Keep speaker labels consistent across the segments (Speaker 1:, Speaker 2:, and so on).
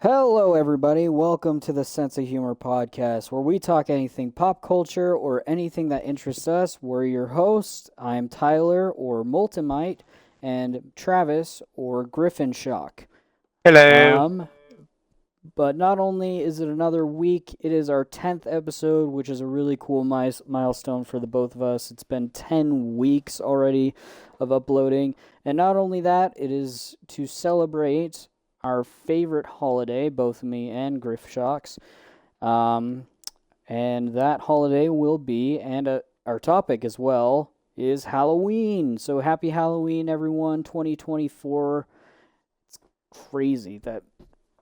Speaker 1: Hello, everybody. Welcome to the Sense of Humor podcast, where we talk anything pop culture or anything that interests us. We're your hosts. I'm Tyler, or Moltemite, and Travis, or Griffin Shock.
Speaker 2: Hello.
Speaker 1: Um, but not only is it another week, it is our 10th episode, which is a really cool milestone for the both of us. It's been 10 weeks already of uploading. And not only that, it is to celebrate our favorite holiday, both me and Griff Shocks. Um, and that holiday will be, and our topic as well, is Halloween. So happy Halloween, everyone, 2024. It's crazy that,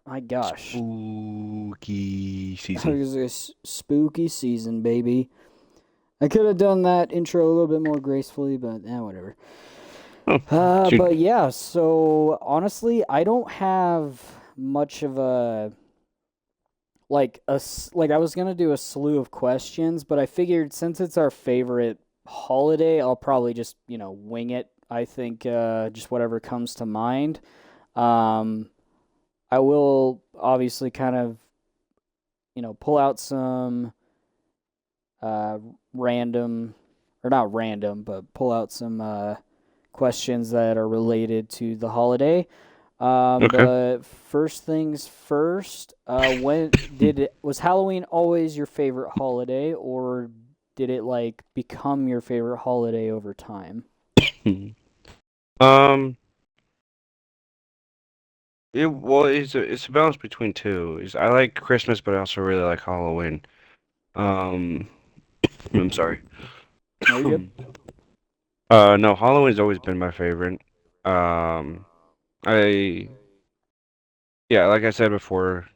Speaker 1: my gosh.
Speaker 2: Spooky
Speaker 1: It
Speaker 2: season.
Speaker 1: was a spooky season, baby. I could have done that intro a little bit more gracefully, but whatever.
Speaker 2: Oh, shoot.
Speaker 1: But yeah, so honestly, I don't have much of a like I was gonna do a slew of questions, but I figured since it's our favorite holiday, I'll probably just wing it. I think just whatever comes to mind. Um, I will obviously kind of pull out some uh random or not random, but pull out some questions that are related to the holiday.
Speaker 2: Okay.
Speaker 1: But first things first, when was Halloween always your favorite holiday, or did it like become your favorite holiday over time?
Speaker 2: Hmm. Um, it's a balance between two. I like Christmas, but I also really like Halloween. Um, I'm sorry.
Speaker 1: No, you're good.
Speaker 2: No, Halloween's always been my favorite. Um, I yeah, like I said before,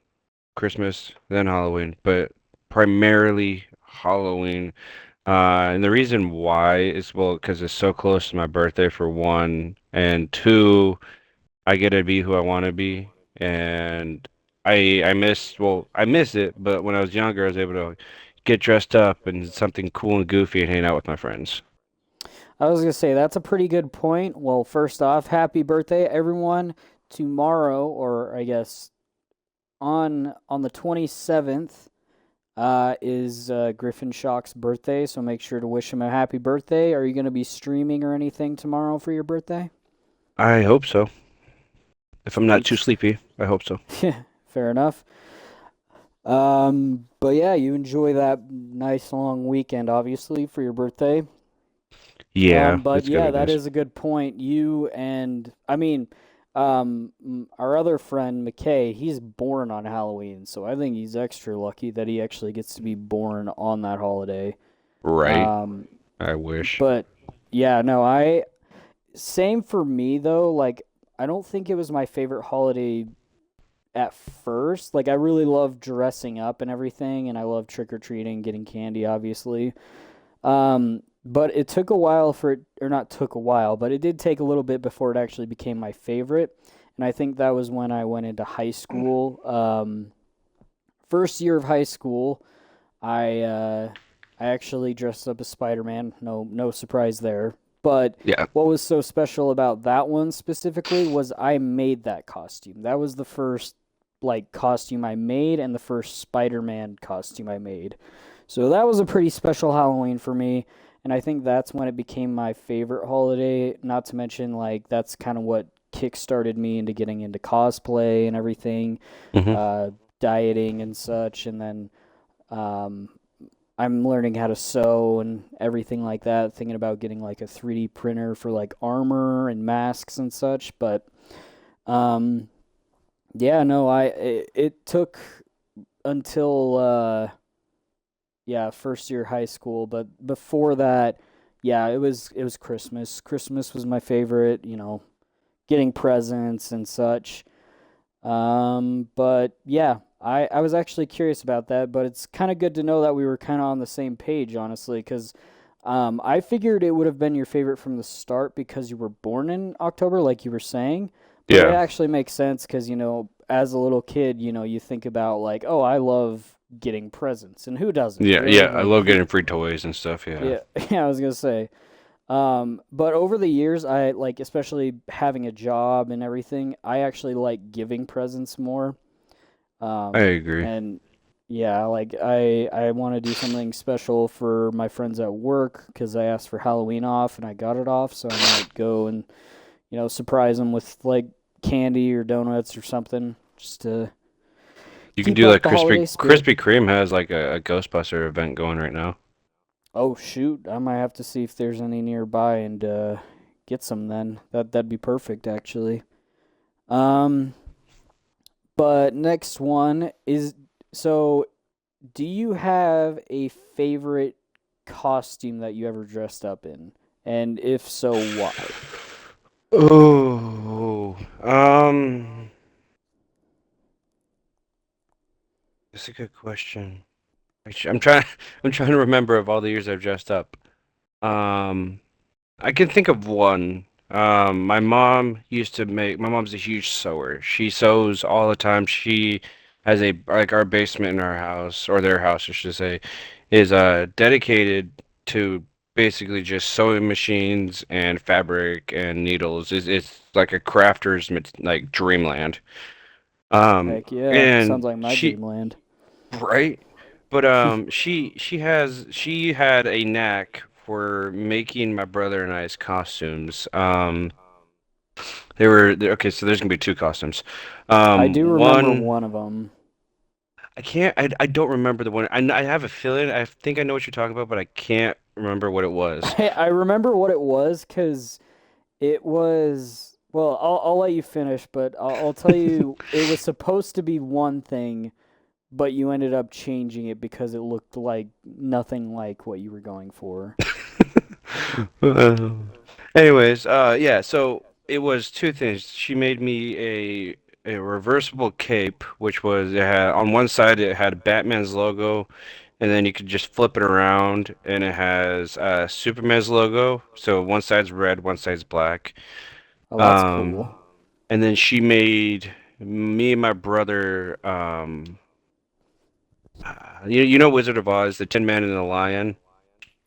Speaker 2: Christmas, then Halloween, but primarily Halloween. And the reason why is well, because it's so close to my birthday for one, and two, I get to be who I want to be, and I miss it, but when I was younger, I was able to get dressed up and something cool and goofy and hang out with my friends.
Speaker 1: I was gonna say that's a pretty good point. Well, first off, happy birthday, everyone! Tomorrow, or I guess on the 27th, is Griffin Shock's birthday, so make sure to wish him a happy birthday. Are you going to be streaming or anything tomorrow for your birthday?
Speaker 2: I hope so. If I'm not too
Speaker 1: Sweet.
Speaker 2: sleepy, I hope so.
Speaker 1: Fair enough. But yeah, you enjoy that nice long weekend, obviously, for your birthday.
Speaker 2: Yeah,
Speaker 1: But
Speaker 2: it's gonna
Speaker 1: yeah,
Speaker 2: be
Speaker 1: that
Speaker 2: nice.
Speaker 1: is a good point. You and I mean, our other friend McKay, he's born on Halloween, so I think he's extra lucky that he actually gets to be born on that holiday.
Speaker 2: Right.
Speaker 1: Um,
Speaker 2: I wish.
Speaker 1: but yeah, no, I same for me though. Like, I don't think it was my favorite holiday at first. Like, I really love dressing up and everything, and I love trick or treating, getting candy, obviously. But it took a while for it, or not took a while, but it did take a little bit before it actually became my favorite. And I think that was when I went into high school. First year of high school, I uh, I actually dressed up as Spider-Man. No surprise there. But
Speaker 2: Yeah.
Speaker 1: what was so special about that one specifically was I made that costume. That was the first like costume I made and the first Spider-Man costume I made. So that was a pretty special Halloween for me, and I think that's when it became my favorite holiday, not to mention like that's kind of what kick-started me into getting into cosplay and everything,
Speaker 2: Hmm.
Speaker 1: uh dieting and such, and then um I'm learning how to sew and everything like that, thinking about getting like a 3D printer for like armor and masks and such, but um yeah, no, it took until yeah, first year high school, but before that, yeah, it was Christmas. Christmas was my favorite, getting presents and such. But yeah, I was actually curious about that, but it's kind of good to know that we were kind of on the same page, honestly, because I figured it would have been your favorite from the start because you were born in October, like you were saying. But it
Speaker 2: Yeah.
Speaker 1: actually makes sense because, as a little kid, you think about like, oh, I love getting presents, and who doesn't,
Speaker 2: Yeah. Yeah. I
Speaker 1: Like,
Speaker 2: love getting free toys and stuff. Yeah.
Speaker 1: yeah, yeah, I was gonna say. But over the years, I like, especially having a job and everything, I actually like giving presents more.
Speaker 2: I agree.
Speaker 1: And yeah, like I want to do something special for my friends at work because I asked for Halloween off and I got it off, so I might go and surprise them with like candy or donuts or something just to
Speaker 2: You can
Speaker 1: keep
Speaker 2: do
Speaker 1: up
Speaker 2: like
Speaker 1: the holiday spirit.
Speaker 2: Krispy Kreme has like a Ghostbuster event going right now.
Speaker 1: Oh shoot, I might have to see if there's any nearby and get some then. That'd be perfect actually. Um, but next one is so do you have a favorite costume that you ever dressed up in? And if so, why?
Speaker 2: Oh, that's a good question. I'm trying. I'm trying to remember of all the years I've dressed up. Um, I can think of one. My mom used to make. My mom's a huge sewer. She sews all the time. She has a like our basement in our house, or their house, I should say, is dedicated to basically just sewing machines and fabric and needles. It's like a like dreamland.
Speaker 1: Heck yeah,
Speaker 2: And
Speaker 1: sounds like my
Speaker 2: she
Speaker 1: dreamland.
Speaker 2: right, but she had a knack for making my brother and I's costumes. Okay, so there's gonna be two costumes.
Speaker 1: I do remember
Speaker 2: One
Speaker 1: one of them.
Speaker 2: I don't remember the one. I have a feeling. I think I know what you're talking about, but I can't remember what it was.
Speaker 1: I remember what it was because it was. Well, I'll let you finish, but I'll tell you it was supposed to be one thing, but you ended up changing it because it looked like nothing like what you were going for.
Speaker 2: Uh, Anyways, yeah, so it was two things. She made me a reversible cape, which was it had on one side it had Batman's logo, and then you could just flip it around, and it has Superman's logo. So one side's red, one side's black.
Speaker 1: Oh, that's
Speaker 2: Um,
Speaker 1: cool.
Speaker 2: and then she made me and my brother, you know Wizard of Oz, the Tin Man and the Lion.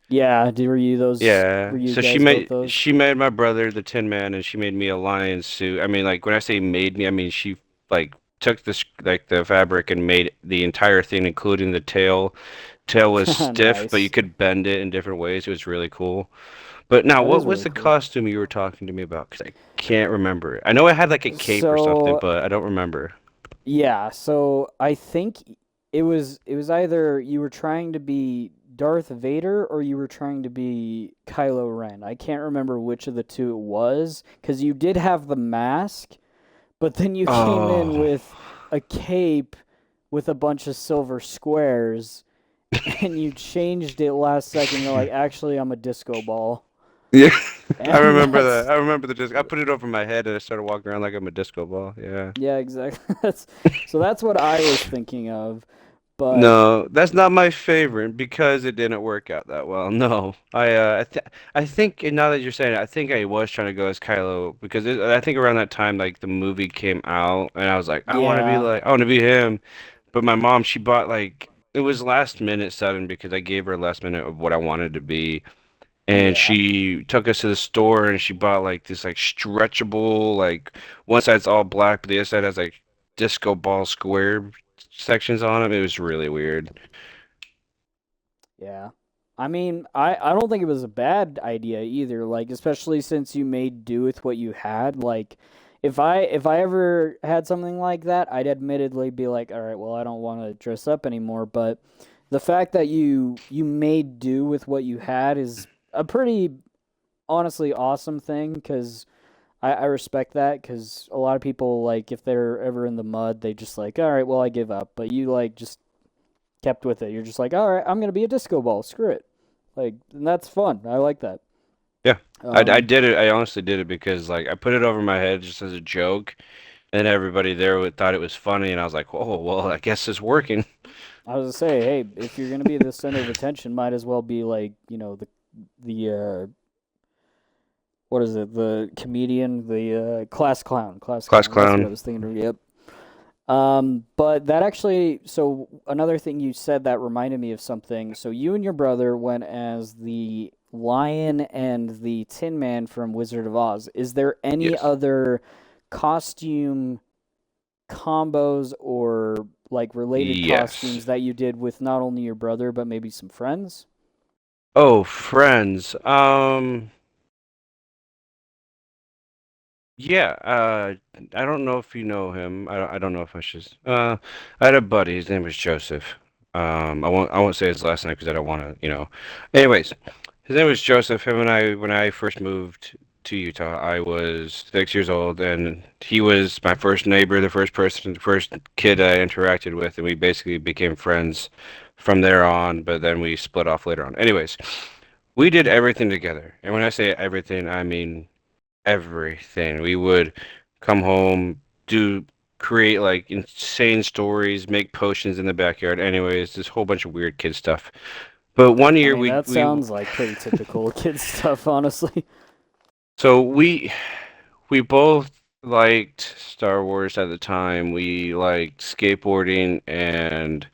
Speaker 1: Yeah, were you those?
Speaker 2: Yeah.
Speaker 1: Were you
Speaker 2: So
Speaker 1: guys both those?
Speaker 2: she made my brother the Tin Man and she made me a lion suit. I mean like when I say made me, I mean she like took this like the fabric and made the entire thing including the tail. Tail was stiff, but you
Speaker 1: Nice.
Speaker 2: could bend it in different ways. It was really cool. But now
Speaker 1: That
Speaker 2: what
Speaker 1: is
Speaker 2: was
Speaker 1: really
Speaker 2: the
Speaker 1: cool.
Speaker 2: costume you were talking to me about? Because I can't remember it. I know I had like a cape or something,
Speaker 1: So
Speaker 2: but I don't remember.
Speaker 1: yeah, so I think it was either you were trying to be Darth Vader or you were trying to be Kylo Ren. I can't remember which of the two it was because you did have the mask, but then you came in
Speaker 2: Oh.
Speaker 1: with a cape with a bunch of silver squares and you changed it last second. You're like, actually, I'm a disco ball.
Speaker 2: Yeah, I
Speaker 1: And
Speaker 2: remember that.
Speaker 1: that's
Speaker 2: I remember the disc. I put it over my head and I started walking around like I'm a disco ball. Yeah.
Speaker 1: yeah, exactly. That's what I was thinking of. But
Speaker 2: No, that's not my favorite because it didn't work out that well. No, I think and now that you're saying it, I think I was trying to go as Kylo because I think around that time like the movie came out and I was like
Speaker 1: yeah,
Speaker 2: I want to be him. But my mom she bought like it was last minute sudden because I gave her last minute of what I wanted to be and
Speaker 1: yeah.
Speaker 2: she took us to the store and she bought like this like stretchable like one side's all black but the other side has like disco ball square sections on them. It was really weird.
Speaker 1: Yeah. I mean, I don't think it was a bad idea either, like especially since you made do with what you had. Like if I ever had something like that, I'd admittedly be like, "All right, well, I don't want to dress up anymore." But the fact that you made do with what you had is a pretty honestly awesome thing cuz I respect that cuz a lot of people like if they're ever in the mud, they just like, "All right, well, I give up." But you like just kept with it. You're just like, all right, I'm gonna be a disco ball. Screw it. Like, and that's fun. I like that.
Speaker 2: Yeah. I
Speaker 1: Um,
Speaker 2: did it. I honestly did it because like I put it over my head just as a joke and everybody there thought it was funny and I was like, "Oh, well, I guess it's working."
Speaker 1: I was gonna say, hey, if you're gonna be the center of attention, might as well be like, the what is it? The comedian, the class clown, class
Speaker 2: Class
Speaker 1: clown. That's what I
Speaker 2: clown.
Speaker 1: was thinking of. Yep. But that actually, so another thing you said that reminded me of something. So you and your brother went as the lion and the Tin Man from Wizard of Oz. Is there any
Speaker 2: Yes.
Speaker 1: other costume combos or like related
Speaker 2: Yes.
Speaker 1: costumes that you did with not only your brother but maybe some friends?
Speaker 2: Oh, Friends. Yeah, I don't know if you know him. I don't know if I should. I had a buddy. His name was Joseph. I won't say his last name because I don't want to, you know. Anyways, his name was Joseph. Him and I, when I first moved to Utah, I was 6 years old, and he was my first neighbor, the first person, the first kid I interacted with, and we basically became friends from there on. But then we split off later on. Anyways, we did everything together, and when I say everything, I mean everything. We would come home, do create like insane stories, make potions in the backyard. Anyways, this whole bunch of weird kid stuff. But one
Speaker 1: I
Speaker 2: year
Speaker 1: mean, that sounds like pretty typical kid stuff, honestly.
Speaker 2: so we both liked Star Wars at the time. We liked skateboarding and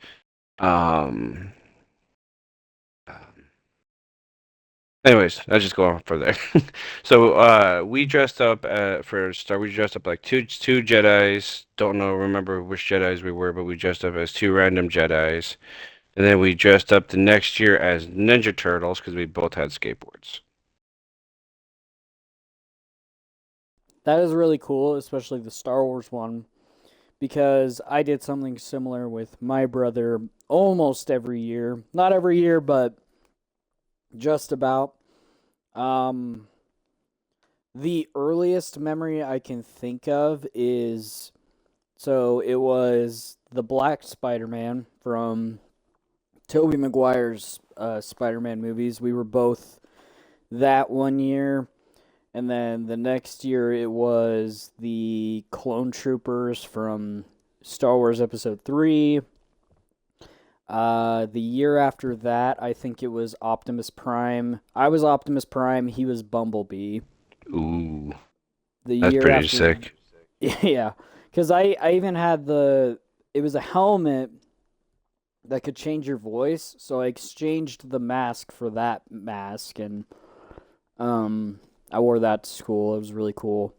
Speaker 2: um anyways, I'll just go on from there. So we dressed up for a start. We dressed up like two Jedis. Don't know, remember which Jedis we were, but we dressed up as two random Jedis. And then we dressed up the next year as Ninja Turtles because we both had skateboards.
Speaker 1: That is really cool, especially the Star Wars one, because I did something similar with my brother almost every year. Not every year, but just about. Um, the earliest memory I can think of is so it was the Black Spider-Man from Tobey Maguire's Spider-Man movies. We were both that one year, and then the next year it was the Clone Troopers from Star Wars Episode 3. The year after that, I think it was Optimus Prime. I was Optimus Prime, he was Bumblebee.
Speaker 2: Ooh,
Speaker 1: The
Speaker 2: that's
Speaker 1: year
Speaker 2: pretty
Speaker 1: after,
Speaker 2: sick.
Speaker 1: yeah, because I even had it was a helmet that could change your voice, so I exchanged the mask for that mask, and um, I wore that to school. It was really cool.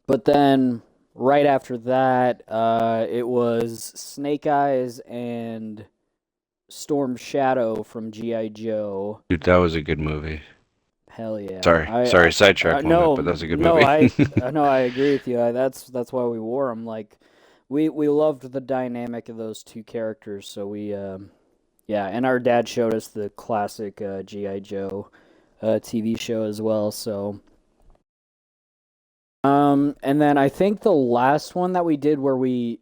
Speaker 1: But then right after that, it was Snake Eyes and Storm Shadow from GI Joe.
Speaker 2: Dude, that was a good movie.
Speaker 1: Hell yeah!
Speaker 2: Sorry, sidetrack moment, but
Speaker 1: No,
Speaker 2: that's a good
Speaker 1: no,
Speaker 2: movie.
Speaker 1: I agree with you. That's why we wore them. Like, we loved the dynamic of those two characters. So we, yeah, and our dad showed us the classic GI Joe TV show as well. So, and then I think the last one that we did where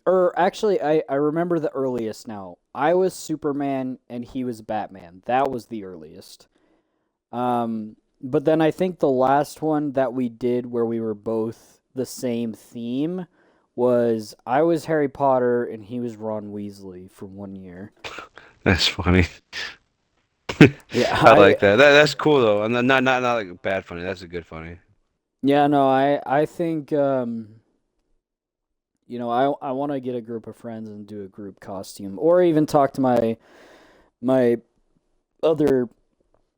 Speaker 1: or actually, I remember the earliest now. I was Superman and he was Batman. That was the earliest. But then I think the last one that we did where we were both the same theme was I was Harry Potter and he was Ron Weasley for one year.
Speaker 2: That's funny.
Speaker 1: Yeah,
Speaker 2: I like that. That's cool though. And not like bad funny. That's a good funny.
Speaker 1: yeah, no, I think I want to get a group of friends and do a group costume or even talk to my other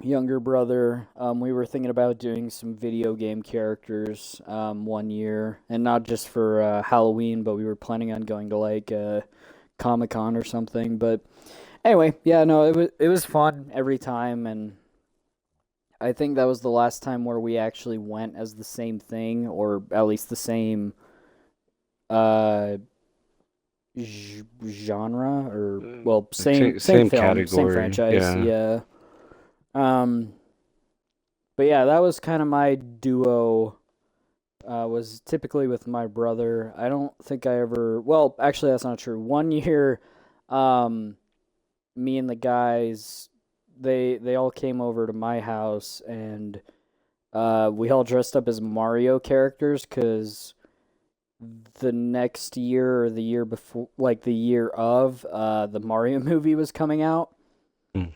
Speaker 1: younger brother. We were thinking about doing some video game characters one year, and not just for Halloween, but we were planning on going to like Comic Con or something. But anyway, yeah, no, it was fun every time, and I think that was the last time where we actually went as the same thing, or at least the same uh genre, or well,
Speaker 2: Like
Speaker 1: same
Speaker 2: same
Speaker 1: film, same
Speaker 2: category.
Speaker 1: franchise.
Speaker 2: Yeah.
Speaker 1: Yeah. Um, But yeah, that was kind of my duo. Was typically with my brother. I don't think I ever. Well, actually, that's not true. One year, um, me and the guys, they all came over to my house, and we all dressed up as Mario characters because the next year or the year before, like the year of, the Mario movie was coming out.
Speaker 2: Mm.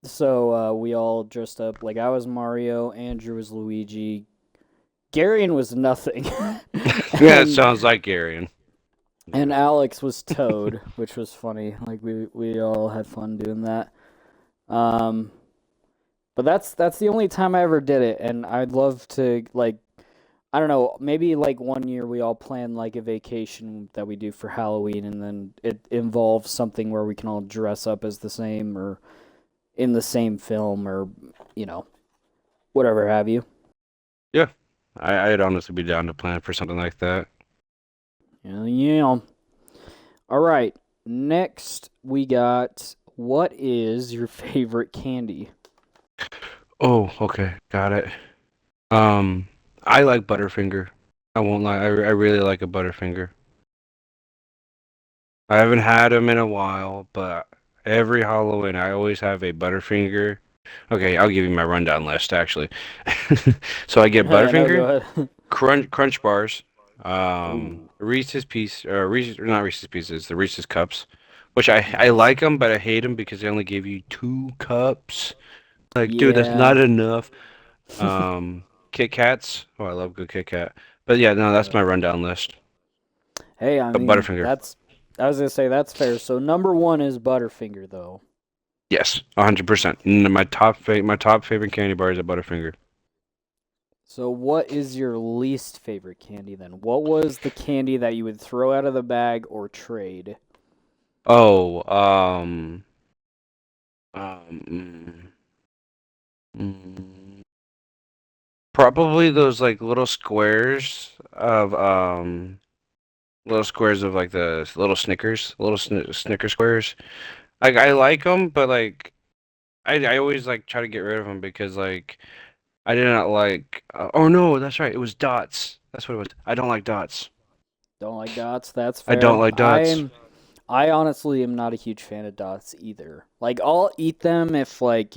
Speaker 1: So we all dressed up. Like I was Mario, Andrew was Luigi, Garion was nothing,
Speaker 2: Yeah, it
Speaker 1: and
Speaker 2: sounds like Garion.
Speaker 1: Alex was Toad, which was funny. Like we all had fun doing that. Um, but that's the only time I ever did it, and I'd love to like. I don't know, maybe like one year we all plan like a vacation that we do for Halloween, and then it involves something where we can all dress up as the same or in the same film or, you know, whatever have you.
Speaker 2: Yeah, I'd honestly be down to plan for something like that.
Speaker 1: Yeah. All right. Next, we got what is your favorite candy?
Speaker 2: Oh, okay, got it. Um, I like Butterfinger. I won't lie, I really like a Butterfinger. I haven't had them in a while, but every Halloween I always have a Butterfinger. Okay, I'll give you my rundown list actually. So I get
Speaker 1: No, go
Speaker 2: Butterfinger,
Speaker 1: ahead.
Speaker 2: Crunch bars,
Speaker 1: Ooh.
Speaker 2: Reese's, or not Reese's Pieces, the Reese's Cups, which I
Speaker 1: Nice.
Speaker 2: like them, but I hate them because they only give you two cups. Like, dude, that's
Speaker 1: Yeah.
Speaker 2: not enough. Um, Kit Kats. Oh, I love good Kit Kat. But yeah, no, that's
Speaker 1: Yeah.
Speaker 2: my rundown list.
Speaker 1: Hey, I
Speaker 2: But
Speaker 1: mean,
Speaker 2: Butterfinger.
Speaker 1: that's I was gonna say that's fair. So number one is Butterfinger though.
Speaker 2: Yes, 100%. My top favorite candy bar is a Butterfinger.
Speaker 1: So what is your least favorite candy then? What was the candy that you would throw out of the bag or trade?
Speaker 2: Oh, um, mm, probably those like little squares of like the little Snickers, Snicker squares. Like I like them, but like I always like try to get rid of them because like I did not like. Oh no, that's right. It was dots. That's what it was. I don't like dots.
Speaker 1: Don't like dots, that's
Speaker 2: I don't
Speaker 1: fair.
Speaker 2: like dots.
Speaker 1: I honestly am not a huge fan of dots either. Like I'll eat them if like,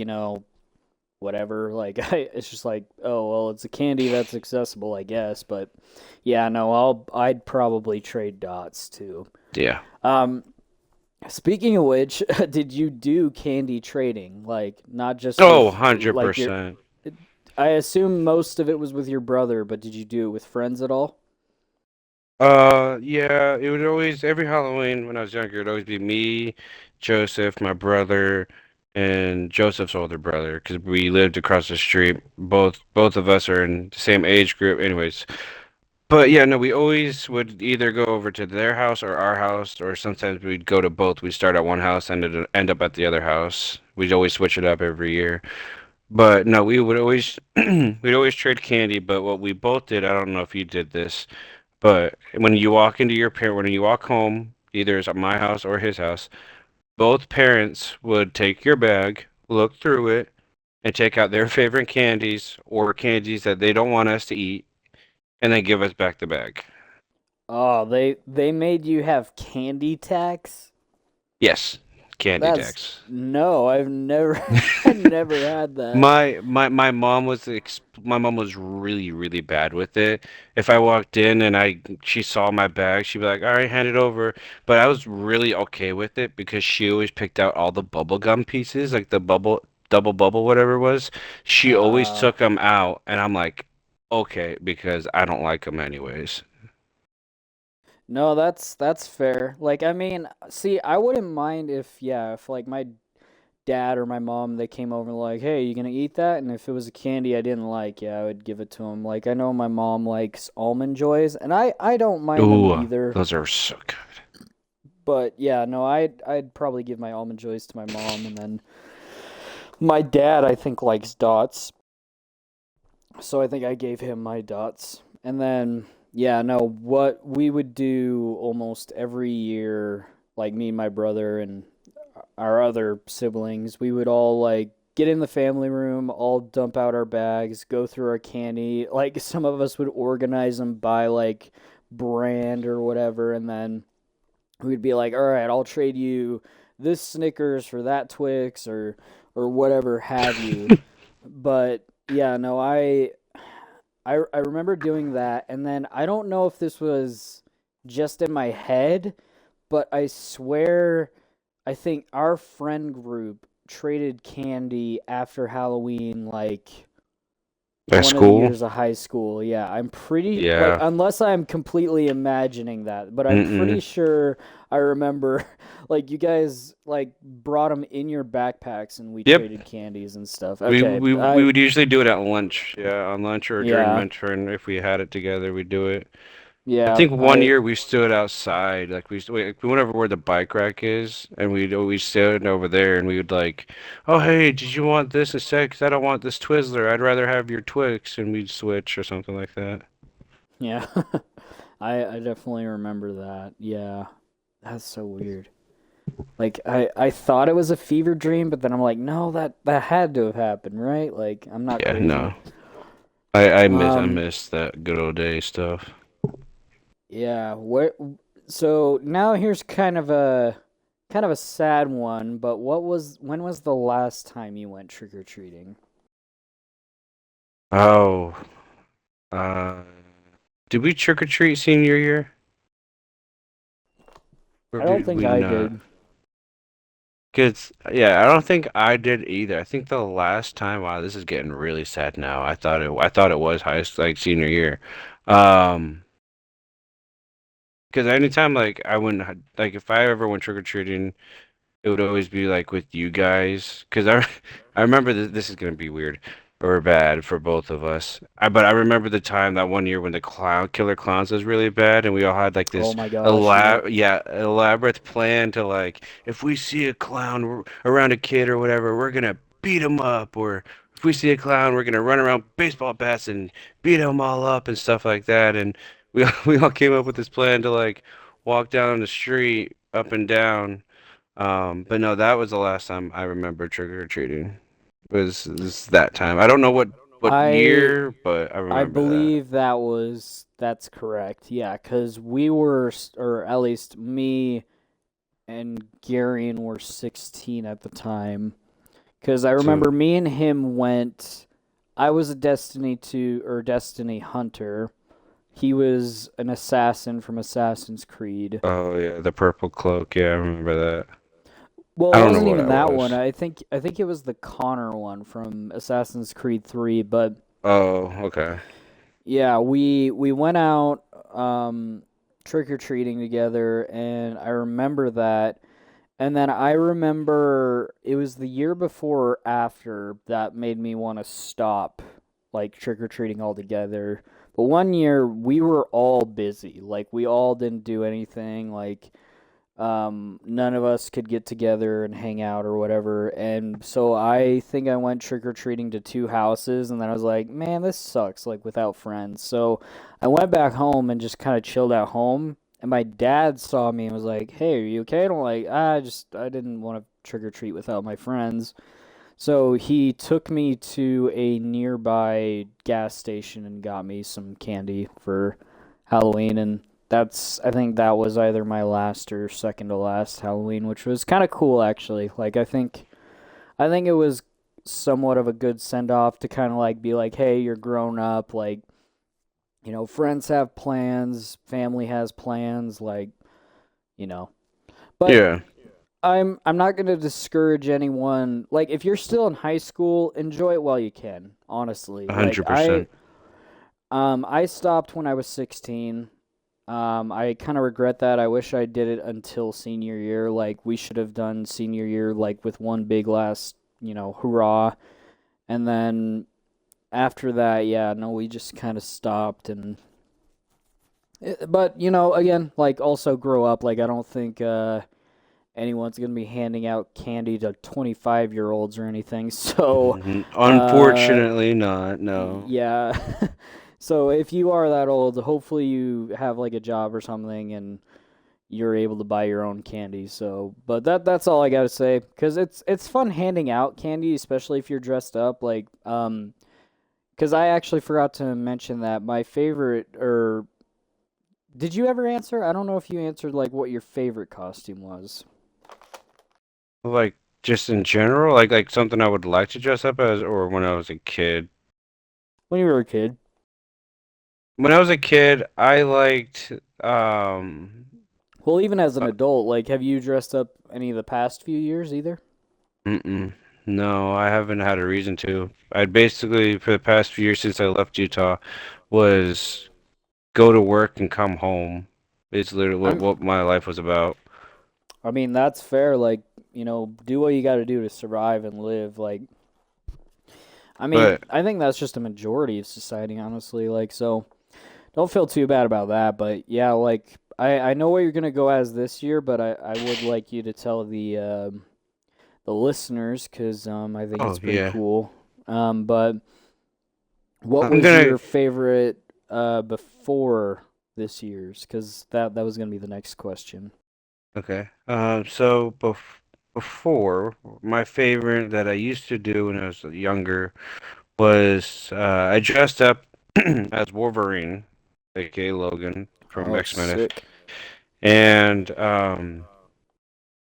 Speaker 1: whatever. Like it's just like, oh well, it's a candy that's accessible, I guess. But yeah, no, I'd probably trade dots too.
Speaker 2: Yeah.
Speaker 1: Um, Speaking of which, did you do candy trading? Like not just
Speaker 2: Oh,
Speaker 1: with like your
Speaker 2: 100%.
Speaker 1: I assume most of it was with your brother, but did you do it with friends at all?
Speaker 2: Yeah, it would always, every Halloween when I was younger, it'd always be me, Joseph, my brother, and Joseph's older brother, because we lived across the street. Both of us are in the same age group, anyways. But yeah, no, we always would either go over to their house or our house, or sometimes we'd go to both. We'd start at one house and end up at the other house. We'd always switch it up every year. But no, we would always we'd always trade candy. But what we both did, I don't know if you did this, but when you walk home, either it's at my house or his house, both parents would take your bag, look through it, and take out their favorite candies or candies that they don't want us to eat, and then give us back the bag.
Speaker 1: Oh, they made you have candy tax?
Speaker 2: Yes, candy
Speaker 1: That's
Speaker 2: tax.
Speaker 1: no, I've never I never had that.
Speaker 2: My mom was my mom was really bad with it. If I walked in and I she saw my bag, she'd be like, "All right, hand it over." But I was really okay with it because she always picked out all the bubble gum pieces, like the double bubble, whatever it was. She always
Speaker 1: Uh
Speaker 2: took them out, and I'm like, okay, because I don't like them anyways.
Speaker 1: no, that's fair. Like I mean, see, I wouldn't mind if yeah, if like my dad or my mom they came over and like, "Hey, you gonna eat that?" And if it was a candy I didn't like, yeah, I would give it to them. Like I know my mom likes almond joys, and I don't mind them
Speaker 2: Ooh,
Speaker 1: either.
Speaker 2: those are so good.
Speaker 1: But yeah, no, I'd probably give my almond joys to my mom, and then my dad I think likes dots, so I think I gave him my dots. And then yeah, no, what we would do almost every year, like me and my brother and our other siblings, we would all like get in the family room, all dump out our bags, go through our candy. Like some of us would organize them by like brand or whatever, and then we'd be like, "All right, I'll trade you this Snickers for that Twix or whatever have you." But yeah, no, I remember doing that, and then I don't know if this was just in my head, but I swear I think our friend group traded candy after Halloween like
Speaker 2: At
Speaker 1: one of the
Speaker 2: school?
Speaker 1: years of high school. Yeah, I'm pretty like
Speaker 2: Yeah.
Speaker 1: unless I'm completely imagining that, but I'm pretty
Speaker 2: Mm-mm.
Speaker 1: sure I remember like you guys like brought them in your backpacks and we
Speaker 2: Yep.
Speaker 1: traded candies and stuff.
Speaker 2: We
Speaker 1: Okay,
Speaker 2: we we
Speaker 1: I
Speaker 2: would usually do it at lunch. Yeah, on lunch or during
Speaker 1: yeah,
Speaker 2: mentoring if we had it together, we'd do it. I
Speaker 1: yeah,
Speaker 2: think one
Speaker 1: I
Speaker 2: year we stood outside, like we went over where the bike rack is, and we'd always stood over there, and we would like, oh hey, did you want this instead? 'Cause I don't want this Twizzler. I'd rather have your Twix, and we'd switch or something like that.
Speaker 1: yeah. I definitely remember that. Yeah. That's so weird. Like I thought it was a fever dream, but then I'm like, no, that had to have happened, right? Like I'm not
Speaker 2: Yeah,
Speaker 1: crazy.
Speaker 2: no, I
Speaker 1: Um,
Speaker 2: miss that good old day stuff.
Speaker 1: yeah, what so now here's kind of a sad one, but when was the last time you went trick or treating?
Speaker 2: Oh, uh, did we trick or treat senior year, or
Speaker 1: I don't
Speaker 2: did
Speaker 1: think
Speaker 2: we
Speaker 1: I
Speaker 2: not?
Speaker 1: did.
Speaker 2: Cause yeah, I don't think I did either. I think the last time, wow, this is getting really sad now. I thought it was like senior year. Um, because anytime like I wouldn't like if I ever went trick or treating, it would always be like with you guys. Because I remember this is gonna be weird or bad for both of us. But I remember the time that one year when the Killer Clowns was really bad, and we all had like
Speaker 1: Oh
Speaker 2: this
Speaker 1: my gosh, yep.
Speaker 2: elaborate plan to like if we see a clown around a kid or whatever, we're gonna beat him up, or if we see a clown, we're gonna run around baseball bats and beat them all up and stuff like that. And we all came up with this plan to like walk down the street up and down. But no, that was the last time I remember trick or treating. Was that time? I don't know what
Speaker 1: I
Speaker 2: year, but I
Speaker 1: I
Speaker 2: remember that.
Speaker 1: believe that's correct. Yeah, cuz or at least me and Garion were 16 at the time. Because I
Speaker 2: So,
Speaker 1: remember me and him went. I was a Destiny Hunter. He was an assassin from Assassin's Creed.
Speaker 2: oh yeah, the purple cloak. Yeah, I remember that.
Speaker 1: Well,
Speaker 2: I
Speaker 1: it
Speaker 2: don't know
Speaker 1: wasn't
Speaker 2: what
Speaker 1: even
Speaker 2: I
Speaker 1: that one.
Speaker 2: was.
Speaker 1: I think it was the Connor one from Assassin's Creed 3. But
Speaker 2: Oh, okay.
Speaker 1: yeah, we went out trick or treating together, and I remember that. And then I remember it was the year before or after that made me want to stop like trick or treating altogether. But one year we were all busy. Like we all didn't do anything. Like none of us could get together and hang out or whatever. And so I think I went trick or treating to two houses and then I was like, "Man, this sucks like without friends." So I went back home and just kind of chilled at home. And my dad saw me and was like, "Hey, are you okay?" And I'm like, I didn't want to trick or treat without my friends." So he took me to a nearby gas station and got me some candy for Halloween, and I think that was either my last or second to last Halloween, which was kind of cool actually. Like I think it was somewhat of a good send off to kind of like be like, "Hey, you're grown up, like, friends have plans, family has plans, like, you know." But
Speaker 2: Yeah,
Speaker 1: I'm not going to discourage anyone. Like if you're still in high school, enjoy it while you can, honestly. Like
Speaker 2: 100%.
Speaker 1: I stopped when I was 16. I kind of regret that. I wish I did it until senior year. Like we should have done senior year like with one big last, hurrah. And then after that, yeah, no, we just kind of stopped and but again, like also grow up. Like I don't think anyone's going to be handing out candy to 25-year-olds or anything. So, uh,
Speaker 2: Unfortunately not, no.
Speaker 1: yeah. So if you are that old, hopefully you have like a job or something and you're able to buy your own candy. So, but that's all I got to say cuz it's fun handing out candy, especially if you're dressed up like cuz I actually forgot to mention that my favorite or did you ever answer? I don't know if you answered like what your favorite costume was.
Speaker 2: Like just in general, like something I would like to dress up as, or when I was a kid.
Speaker 1: When you were a kid.
Speaker 2: When I was a kid, I liked
Speaker 1: Well, even as an
Speaker 2: uh,
Speaker 1: adult, like, have you dressed up any of the past few years either?
Speaker 2: mm-mm. No, I haven't had a reason to. I basically, for the past few years since I left Utah, was go to work and come home. It's literally
Speaker 1: I'm
Speaker 2: what my life was about.
Speaker 1: I mean, that's fair. Like, do what you got to do to survive and live. Like, I mean,
Speaker 2: But
Speaker 1: I think that's just a majority of society, honestly. Like, so don't feel too bad about that. But yeah, like, I know what you're gonna go as this year, but I would like you to tell the listeners because I think
Speaker 2: oh
Speaker 1: it's pretty
Speaker 2: yeah,
Speaker 1: cool. But what
Speaker 2: I'm
Speaker 1: was
Speaker 2: gonna
Speaker 1: your favorite before this year's? Because that was gonna be the next question.
Speaker 2: okay. So before my favorite that I used to do when I was younger was I dressed up as Wolverine, aka Logan from
Speaker 1: Oh,
Speaker 2: X-Men,
Speaker 1: sick.
Speaker 2: and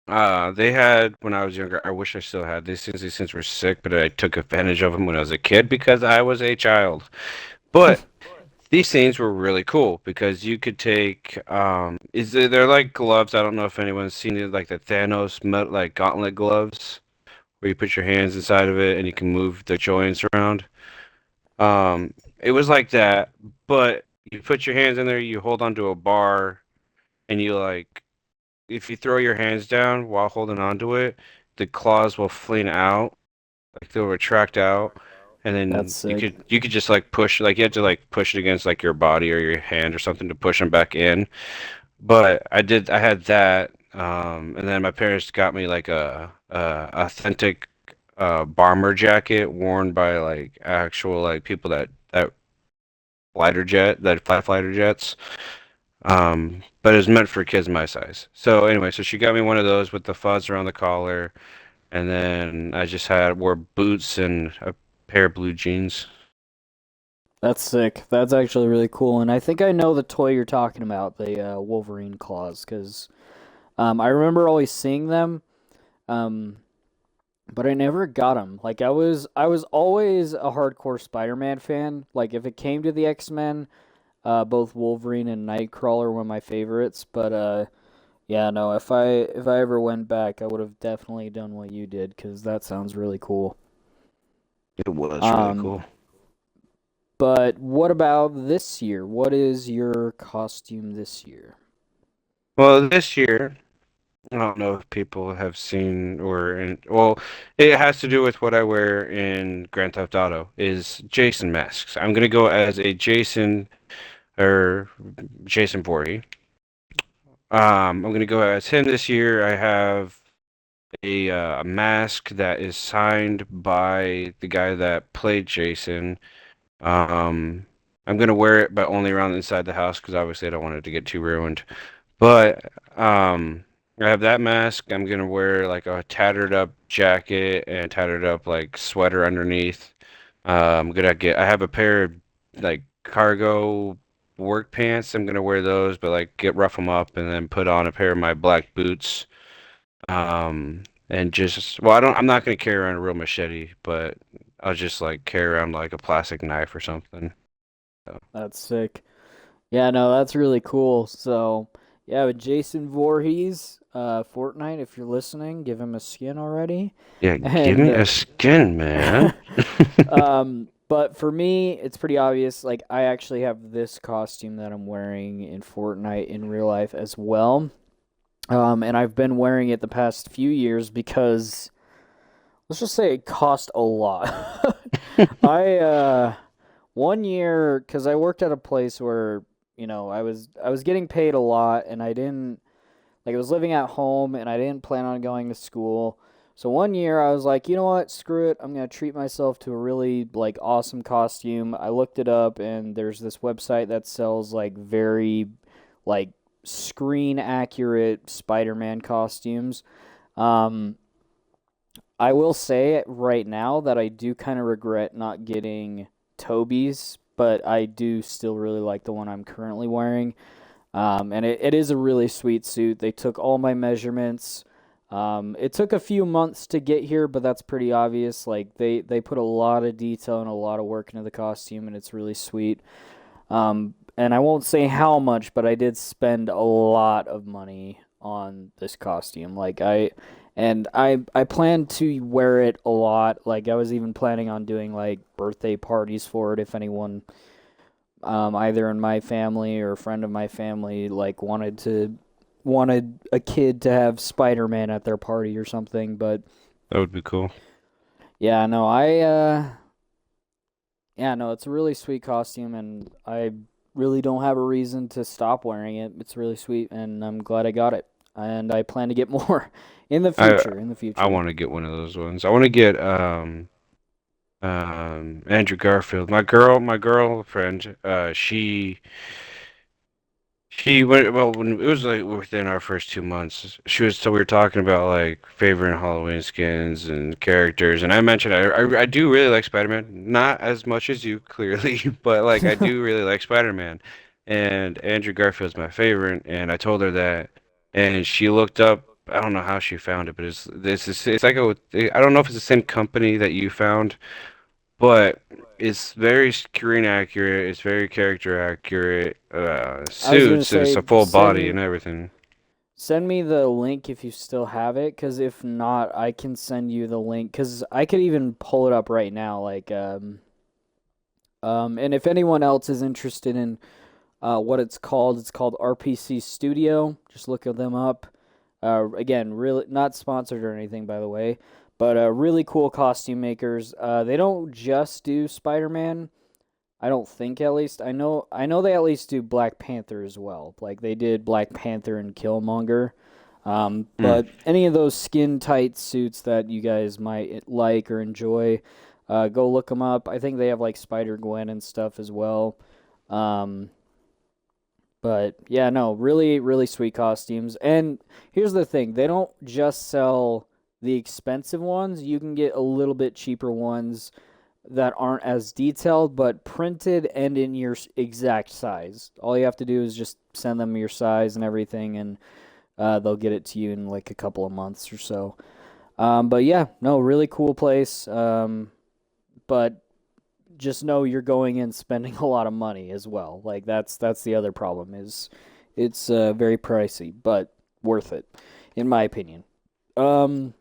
Speaker 2: they had when I was younger. I wish I still had these things were sick, but I took advantage of them when I was a kid because I was a child. But these scenes were really cool because you could take they're like gloves. I don't know if anyone's seen it, like the Thanos like gauntlet gloves where you put your hands inside of it and you can move the joints around. It was like that, but you put your hands in there, you hold onto a bar, and you like if you throw your hands down while holding onto it, the claws will fling out, like they'll retract out, and
Speaker 1: That's
Speaker 2: then you
Speaker 1: sick.
Speaker 2: could just like push, like you have to like push it against like your body or your hand or something to push them back in. But I had that, and then my parents got me like a authentic bomber jacket worn by like actual like people that fly fighter jets. But it was meant for kids my size. So anyway, so she got me one of those with the fuzz around the collar, and then I just had wore boots and a pair of blue jeans.
Speaker 1: That's sick. That's actually really cool. And I think I know the toy you're talking about, the Wolverine claws, because I remember always seeing them, um, but I never got them. Like I was always a hardcore Spider-Man fan. Like if it came to the X-Men, both Wolverine and Nightcrawler were my favorites. But yeah, no, if I ever went back, I would have definitely done what you did, because that sounds really cool.
Speaker 2: It was really
Speaker 1: Um,
Speaker 2: cool.
Speaker 1: but what about this year? What is your costume this year?
Speaker 2: Well, this year, I don't know if people have seen well, it has to do with what I wear in Grand Theft Auto is Jason masks. I'm gonna go as a Jason or Jason Voorhees. I'm gonna go as him this year. I have a mask that is signed by the guy that played Jason. Um, I'm gonna wear it, but only around inside the house because obviously I don't want it to get too ruined. But I have that mask. I'm gonna wear like a tattered up jacket and tattered up like sweater underneath. I'm gonna get. I have a pair of like cargo work pants. I'm gonna wear those, but like get rough them up and then put on a pair of my black boots. And just well, I'm not gonna carry around a real machete, but I'll just like carry around like a plastic knife or something. So,
Speaker 1: That's sick. Yeah, no, that's really cool. So, yeah, with Jason Voorhees, Fortnite, if you're listening, give him a skin already.
Speaker 2: yeah, give
Speaker 1: And
Speaker 2: me a skin, man.
Speaker 1: but for me, it's pretty obvious. Like, I actually have this costume that I'm wearing in Fortnite in real life as well. And I've been wearing it the past few years because let's just say it cost a lot. I one year because I worked at a place where I was getting paid a lot and I didn't like I was living at home and I didn't plan on going to school. So one year I was like, you know what, screw it. I'm gonna treat myself to a really like awesome costume. I looked it up and there's this website that sells like very like screen accurate Spider-Man costumes. Um, I will say right now that I do kind of regret not getting Toby's, but I do still really like the one I'm currently wearing. And it is a really sweet suit. They took all my measurements. It took a few months to get here, but that's pretty obvious. Like they put a lot of detail and a lot of work into the costume, and it's really sweet. And I won't say how much, but I did spend a lot of money on this costume. I plan to wear it a lot. Like I was even planning on doing like birthday parties for it if anyone either in my family or a friend of my family like wanted a kid to have Spider-Man at their party or something, but
Speaker 2: That would be cool.
Speaker 1: yeah, no, yeah, no, it's a really sweet costume and I really don't have a reason to stop wearing it. It's really sweet and I'm glad I got it. And I plan to get more in the
Speaker 2: I
Speaker 1: future, in the
Speaker 2: I
Speaker 1: future.
Speaker 2: want to get one of those ones. I want to get Andrew Garfield. My girlfriend, she went well when it was like within our first 2 months. We were talking about like favorite Halloween skins and characters, and I mentioned I do really like Spider-Man, not as much as you clearly, but like I do really like Spider-Man, and Andrew Garfield's my favorite, and I told her that, and she looked up. I don't know how she found it, but it's like I don't know if it's the same company that you found, but it's very screen accurate. It's very character accurate.
Speaker 1: I was gonna
Speaker 2: Suits and it's
Speaker 1: say
Speaker 2: a full body and everything.
Speaker 1: send me the link if you still have it, because if not, I can send you the link. Because I could even pull it up right now. And if anyone else is interested in what it's called RPC Studio. Just look them up. Again, really not sponsored or anything, by the way, but really cool costume makers. They don't just do Spider-Man. I don't think at least. I know they at least do Black Panther as well. Like they did Black Panther and Killmonger.
Speaker 2: Mm.
Speaker 1: But any of those skin tight suits that you guys might like or enjoy, go look them up. I think they have like Spider Gwen and stuff as well. Um, but yeah, no, really, really sweet costumes. And here's the thing: they don't just sell the expensive ones. You can get a little bit cheaper ones that aren't as detailed, but printed and in your exact size. All you have to do is just send them your size and everything, and they'll get it to you in like a couple of months or so. But yeah, no, really cool place. But just know you're going in spending a lot of money as well. Like that's the other problem is it's very pricey, but worth it, in my opinion. Um,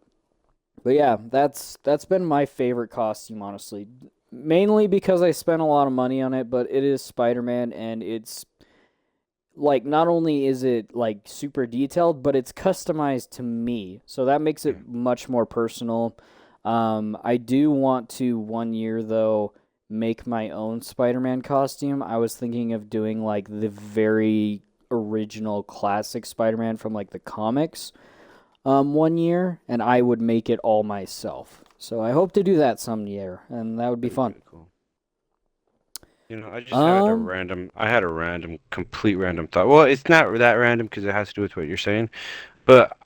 Speaker 1: but yeah, that's been my favorite costume, honestly. Mainly because I spent a lot of money on it, but it is Spider-Man, and it's like not only is it like super detailed, but it's customized to me, so that makes it much more personal. I do want to one year though make my own Spider-Man costume. I was thinking of doing like the very original classic Spider-Man from like the comics one year, and I would make it all myself. So I hope to do that some year, and that would be
Speaker 2: That'd be
Speaker 1: fun.
Speaker 2: pretty cool. I just
Speaker 1: Um,
Speaker 2: had a random, complete random thought. Well, it's not that random because it has to do with what you're saying, but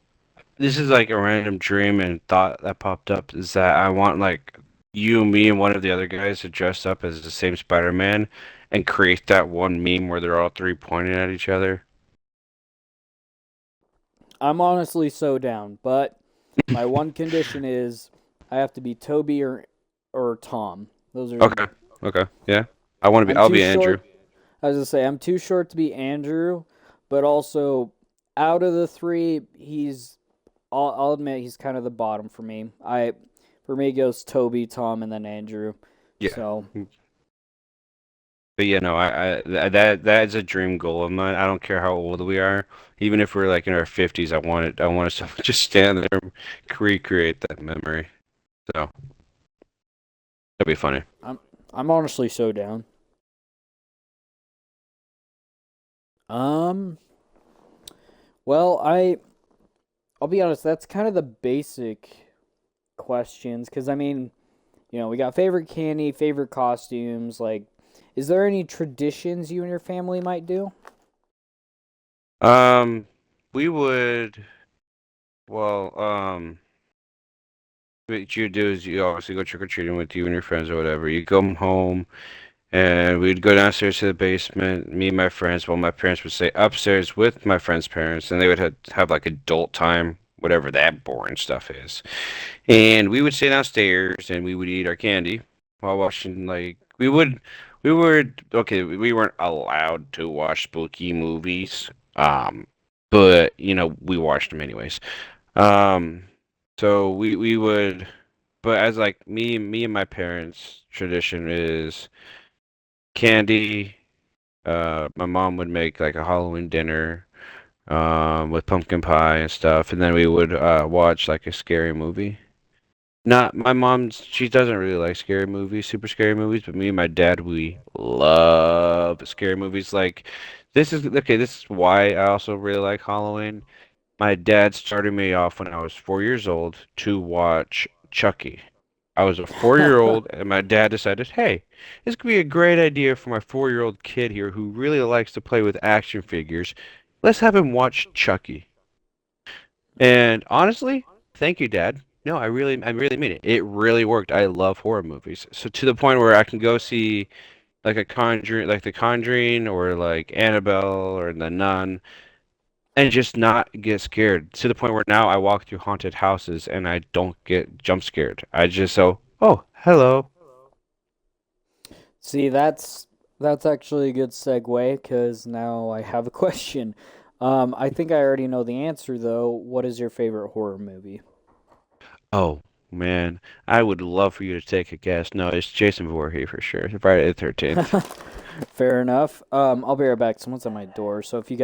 Speaker 2: this is like a random dream and thought that popped up is that I want like you, me, and one of the other guys to dress up as the same Spider-Man and create that one meme where they're all three pointing at each other.
Speaker 1: I'm honestly so down, but my one condition is I have to be Toby or Tom. Those are
Speaker 2: Okay. Okay. Yeah. I want to be.
Speaker 1: I'm
Speaker 2: I'll
Speaker 1: too
Speaker 2: be Andrew.
Speaker 1: short. I was gonna say I'm too short to be Andrew, but also out of the three, I'll admit he's kind of the bottom for me. For me it goes Toby, Tom, and then Andrew.
Speaker 2: Yeah.
Speaker 1: So
Speaker 2: But yeah, no, that is a dream goal of mine. I don't care how old we are, even if we're like in our 50s. I want it. I want us to just stand there and recreate that memory. So that'd be funny.
Speaker 1: I'm I'm honestly so down. Um, well, I'll be honest. That's kind of the basic questions because I mean, we got favorite candy, favorite costumes. Like, is there any traditions you and your family might do?
Speaker 2: Um, we would. Well, what you do is you obviously go trick or treating with you and your friends or whatever. You come home and we'd go downstairs to the basement. Me and my friends. Well, my parents would stay upstairs with my friends' parents, and they would have like adult time, whatever that boring stuff is. And we would stay downstairs and we would eat our candy while watching like we were okay, we weren't allowed to watch spooky movies. Um but we watched them anyways. Um, so we would, but as like me and my parents' tradition is candy. My mom would make like a Halloween dinner, with pumpkin pie and stuff, and then we would watch like a scary movie. Not my mom's, she doesn't really like scary movies, super scary movies, but me and my dad, we love scary movies. Like, this is okay, this is why I also really like Halloween. My dad started me off when I was 4 years old to watch Chucky. I was a 4 year old, and my dad decided, hey, this could be a great idea for my 4 year old kid here who really likes to play with action figures. Let's have him watch Chucky. And honestly, thank you, Dad. No, I really mean it. It really worked. I love horror movies. So to the point where I can go see like a Conjuring, like The Conjuring, or like Annabelle or The Nun, and just not get scared. To the point where now I walk through haunted houses and I don't get jump scared. I just oh, hello.
Speaker 1: See, that's actually a good segue because now I have a question. I think I already know the answer though. What is your favorite horror movie?
Speaker 2: Oh man, I would love for you to take a guess. No, it's Jason Voorhees for sure. Friday the 13th.
Speaker 1: Fair enough. I'll be right back. Someone's at my door. So if you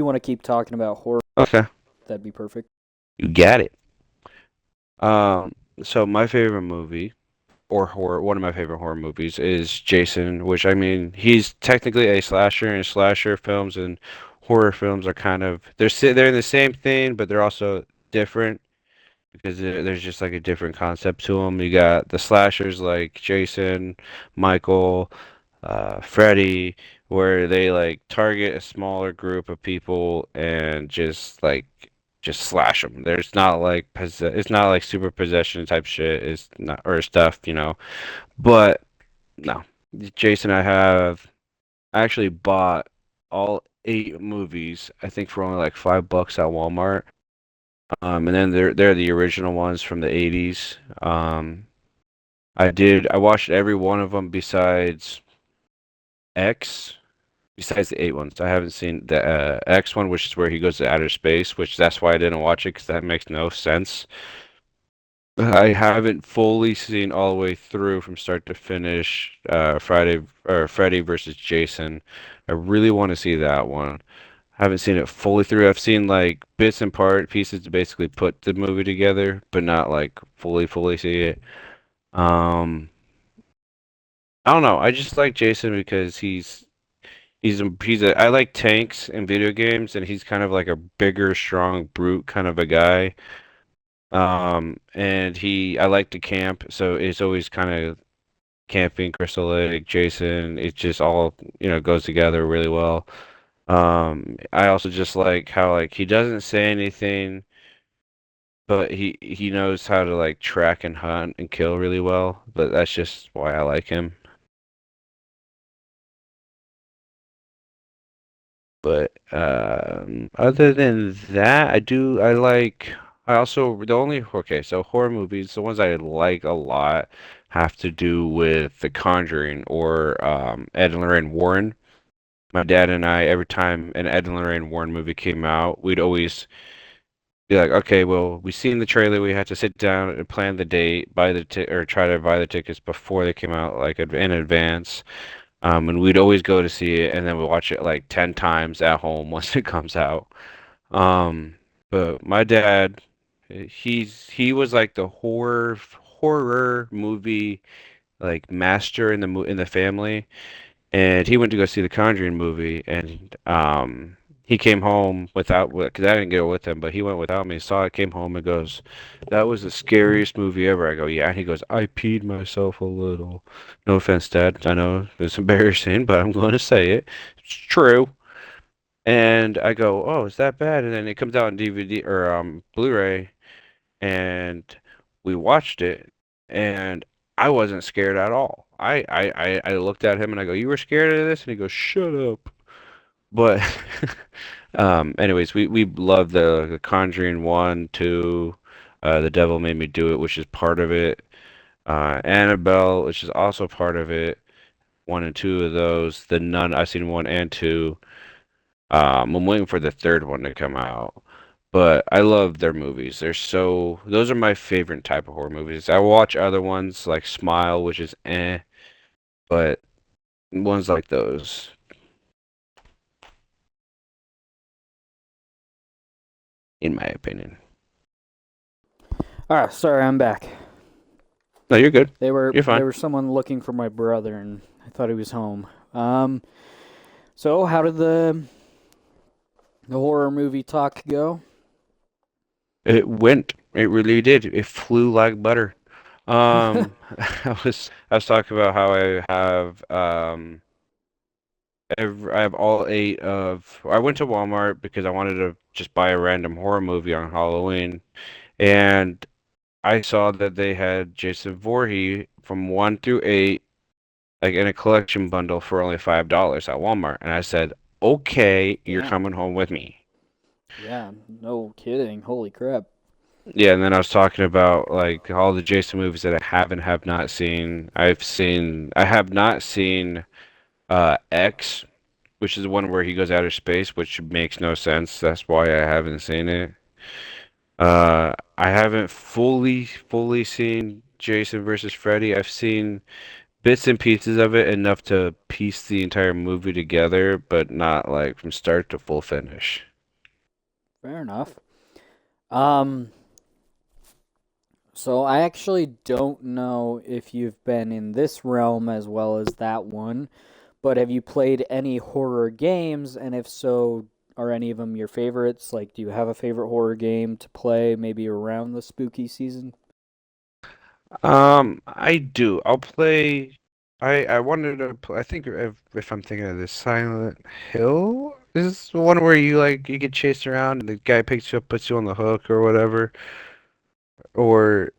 Speaker 1: want to keep talking about horror,
Speaker 2: Okay,
Speaker 1: that'd be perfect.
Speaker 2: you got it. Um, so my favorite movie or horror, one of my favorite horror movies is Jason, which I mean, he's technically a slasher, and slasher films and horror films are kind of they're in the same thing, but they're also different because there's just like a different concept to them. You got the slashers like Jason, Michael, Freddy, where they like target a smaller group of people and just slash them. There's not like it's not like super possession type shit. It's not or stuff. But no, Jason, I actually bought all 8 movies. I think for only like $5 at Walmart. And then they're the original ones from the 80s. I watched every one of them X, besides the 8 ones. I haven't seen the X one, which is where he goes to outer space, which that's why I didn't watch it because that makes no sense. I haven't fully seen all the way through from start to finish Freddy versus Jason. I really want to see that one. I haven't seen it fully through. I've seen like bits and pieces to basically put the movie together, but not like fully see it. Um, I don't know. I just like Jason because I like tanks in video games, and he's kind of like a bigger, strong brute kind of a guy. And I like to camp, so it's always kind of camping, Crystal Lake, Jason. It just all, goes together really well. I also just like how like he doesn't say anything, but he knows how to like track and hunt and kill really well. But that's just why I like him. But other than that, I also the only okay, so horror movies, the ones I like a lot have to do with The Conjuring or Ed and Lorraine Warren. My dad and I, every time an Ed and Lorraine Warren movie came out, we'd always be like, okay, well, we seen the trailer, we had to sit down and plan the date, or try to buy the tickets before they came out, like in advance. And we'd always go to see it, and then we watch it like 10 times at home once it comes out. Um, but my dad, he was like the horror movie like master in the family, and he went to go see the Conjuring movie, and he came home without because I didn't go with him, but he went without me. Saw it, came home, and goes, "That was the scariest movie ever." I go, "Yeah," and he goes, "I peed myself a little." No offense, Dad. I know it's embarrassing, but I'm going to say it. It's true. And I go, "Oh, is that bad?" And then it comes out on DVD or Blu-ray, and we watched it, and I wasn't scared at all. I looked at him and I go, "You were scared of this?" And he goes, "Shut up." But anyways, we love the Conjuring 1, 2, The Devil Made Me Do It, which is part of it. Annabelle, which is also part of it. 1 and 2 of those. The Nun, I've seen 1 and 2. I'm waiting for the third one to come out. But I love their movies. Those are my favorite type of horror movies. I watch other ones like Smile, which is but ones like those, in my opinion.
Speaker 1: All right, sorry, I'm back.
Speaker 2: No, you're good.
Speaker 1: They were
Speaker 2: You're
Speaker 1: they
Speaker 2: fine.
Speaker 1: were someone looking for my brother, and I thought he was home. So how did the horror movie talk go?
Speaker 2: It went. It really did. It flew like butter. I was talking about how I have all eight of. I went to Walmart because I wanted to just buy a random horror movie on Halloween, and I saw that they had Jason Voorhees from 1 through 8, like in a collection bundle for only $5 at Walmart, and I said, "Okay, you're
Speaker 1: Damn.
Speaker 2: coming home with me."
Speaker 1: Yeah, no kidding. Holy crap.
Speaker 2: Yeah, and then I was talking about like all the Jason movies that I have and have not seen. I have not seen X, which is the one where he goes outer space, which makes no sense. That's why I haven't seen it. I haven't fully seen Jason versus Freddy. I've seen bits and pieces of it, enough to piece the entire movie together, but not like from start to full finish.
Speaker 1: Fair enough. Um, so I actually don't know if you've been in this realm as well as that one, but have you played any horror games? And if so, are any of them your favorites? Like, do you have a favorite horror game to play maybe around the spooky season?
Speaker 2: I do. I'll play. I wanted to. I think if I'm thinking of this, Silent Hill is this the one where you get chased around and the guy picks you up, puts you on the hook or whatever, or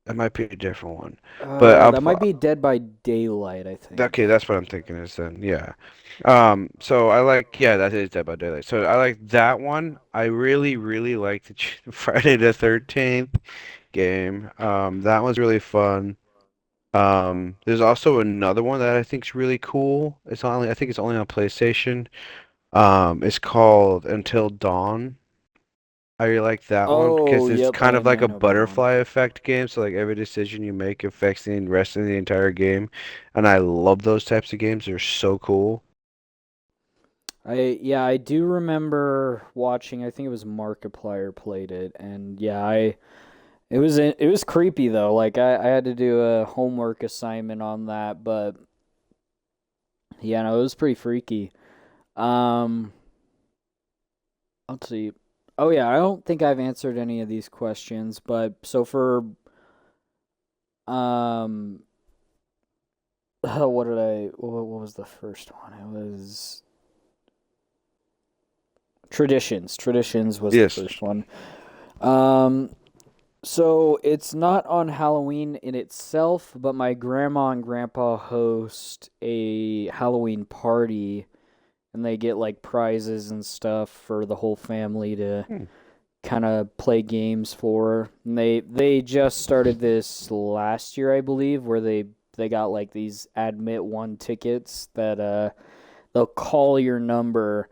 Speaker 2: it might be a different one. But I'll
Speaker 1: That
Speaker 2: pl
Speaker 1: might be Dead by Daylight, I think.
Speaker 2: Okay, that's what I'm thinking is then. Yeah. So I like, yeah, that is Dead by Daylight. So I like that one. I really like the Friday the 13th game. That one's really fun. There's also another one that I think is really cool. I think it's only on PlayStation. It's called Until Dawn. I really like that one
Speaker 1: Oh,
Speaker 2: because it's
Speaker 1: yep,
Speaker 2: kind of like
Speaker 1: I
Speaker 2: a
Speaker 1: know that one.
Speaker 2: butterfly effect game. So like every decision you make affects the rest of the entire game, and I love those types of games. They're so cool.
Speaker 1: I do remember watching. I think it was Markiplier played it, and yeah, it was creepy though. Like I had to do a homework assignment on that, but yeah, no, it was pretty freaky. Um, let's see. Oh yeah, I don't think I've answered any of these questions, but so for um, what was the first one? It was traditions. Traditions was the
Speaker 2: Yes.
Speaker 1: first one. Um, So it's not on Halloween in itself, but my grandma and grandpa host a Halloween party and they get like prizes and stuff for the whole family to
Speaker 2: Hmm.
Speaker 1: kind of play games for. And they just started this last year, I believe, where they got like these admit one tickets that they'll call your number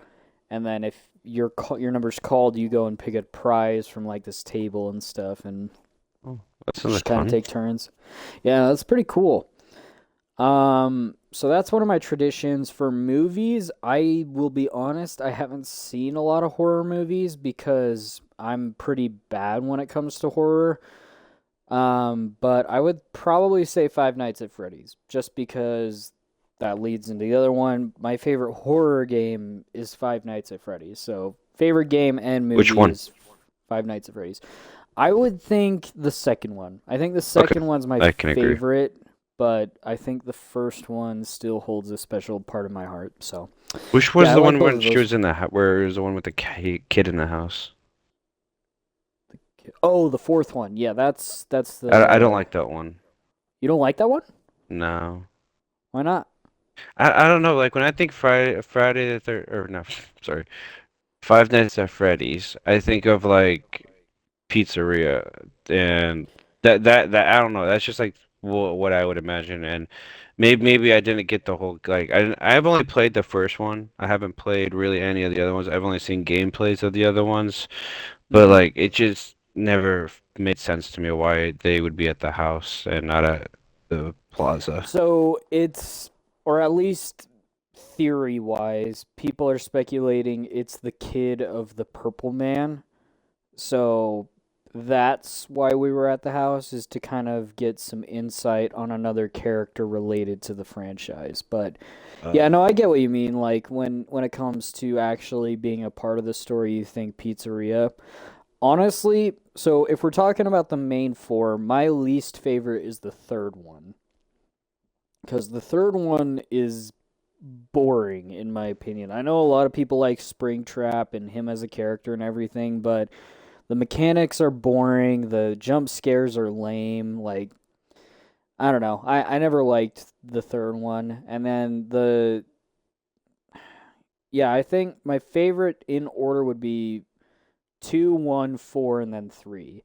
Speaker 1: and then if your number's called, you go and pick a prize from like this table and stuff and
Speaker 2: Oh, that sounds
Speaker 1: just kind of
Speaker 2: fun.
Speaker 1: take turns. Yeah, that's pretty cool. So that's one of my traditions for movies. I will be honest, I haven't seen a lot of horror movies because I'm pretty bad when it comes to horror. But I would probably say Five Nights at Freddy's, just because that leads into the other one. My favorite horror game is Five Nights at Freddy's. So favorite game and
Speaker 2: Which
Speaker 1: movie
Speaker 2: one?
Speaker 1: is Five Nights at Freddy's. I would think the second one. I think the
Speaker 2: Okay,
Speaker 1: second one's my
Speaker 2: I can agree.
Speaker 1: favorite, but I think the first one still holds a special part of my heart. So,
Speaker 2: Which
Speaker 1: yeah,
Speaker 2: was
Speaker 1: I
Speaker 2: the
Speaker 1: like
Speaker 2: one
Speaker 1: both
Speaker 2: when
Speaker 1: of
Speaker 2: she
Speaker 1: those.
Speaker 2: was in the where it was the one with the kid in the house?
Speaker 1: Oh, the fourth one. Yeah, that's
Speaker 2: I don't
Speaker 1: the.
Speaker 2: like that one.
Speaker 1: You don't like that one?
Speaker 2: No.
Speaker 1: Why not?
Speaker 2: I don't know. Like when I think Friday the third or no, sorry, Five Nights at Freddy's, I think of like pizzeria and that I don't know. That's just like what I would imagine, and maybe I didn't get the whole like I've only played the first one. I haven't played really any of the other ones. I've only seen gameplays of the other ones, but
Speaker 1: Hmm.
Speaker 2: like it just never made sense to me why they would be at the house and not at the plaza.
Speaker 1: So it's, or at least theory wise, people are speculating it's the kid of the Purple Man. So that's why we were at the house, is to kind of get some insight on another character related to the franchise. But yeah,
Speaker 2: Uh,
Speaker 1: no, I get what you mean. Like when it comes to actually being a part of the story, you think pizzeria. Honestly, so if we're talking about the main four, my least favorite is the third one, because the third one is boring in my opinion. I know a lot of people like Springtrap and him as a character and everything, but the mechanics are boring, the jump scares are lame, like I don't know. I never liked the third one. And then the yeah, I think my favorite in order would be 2, 1, 4, and then 3.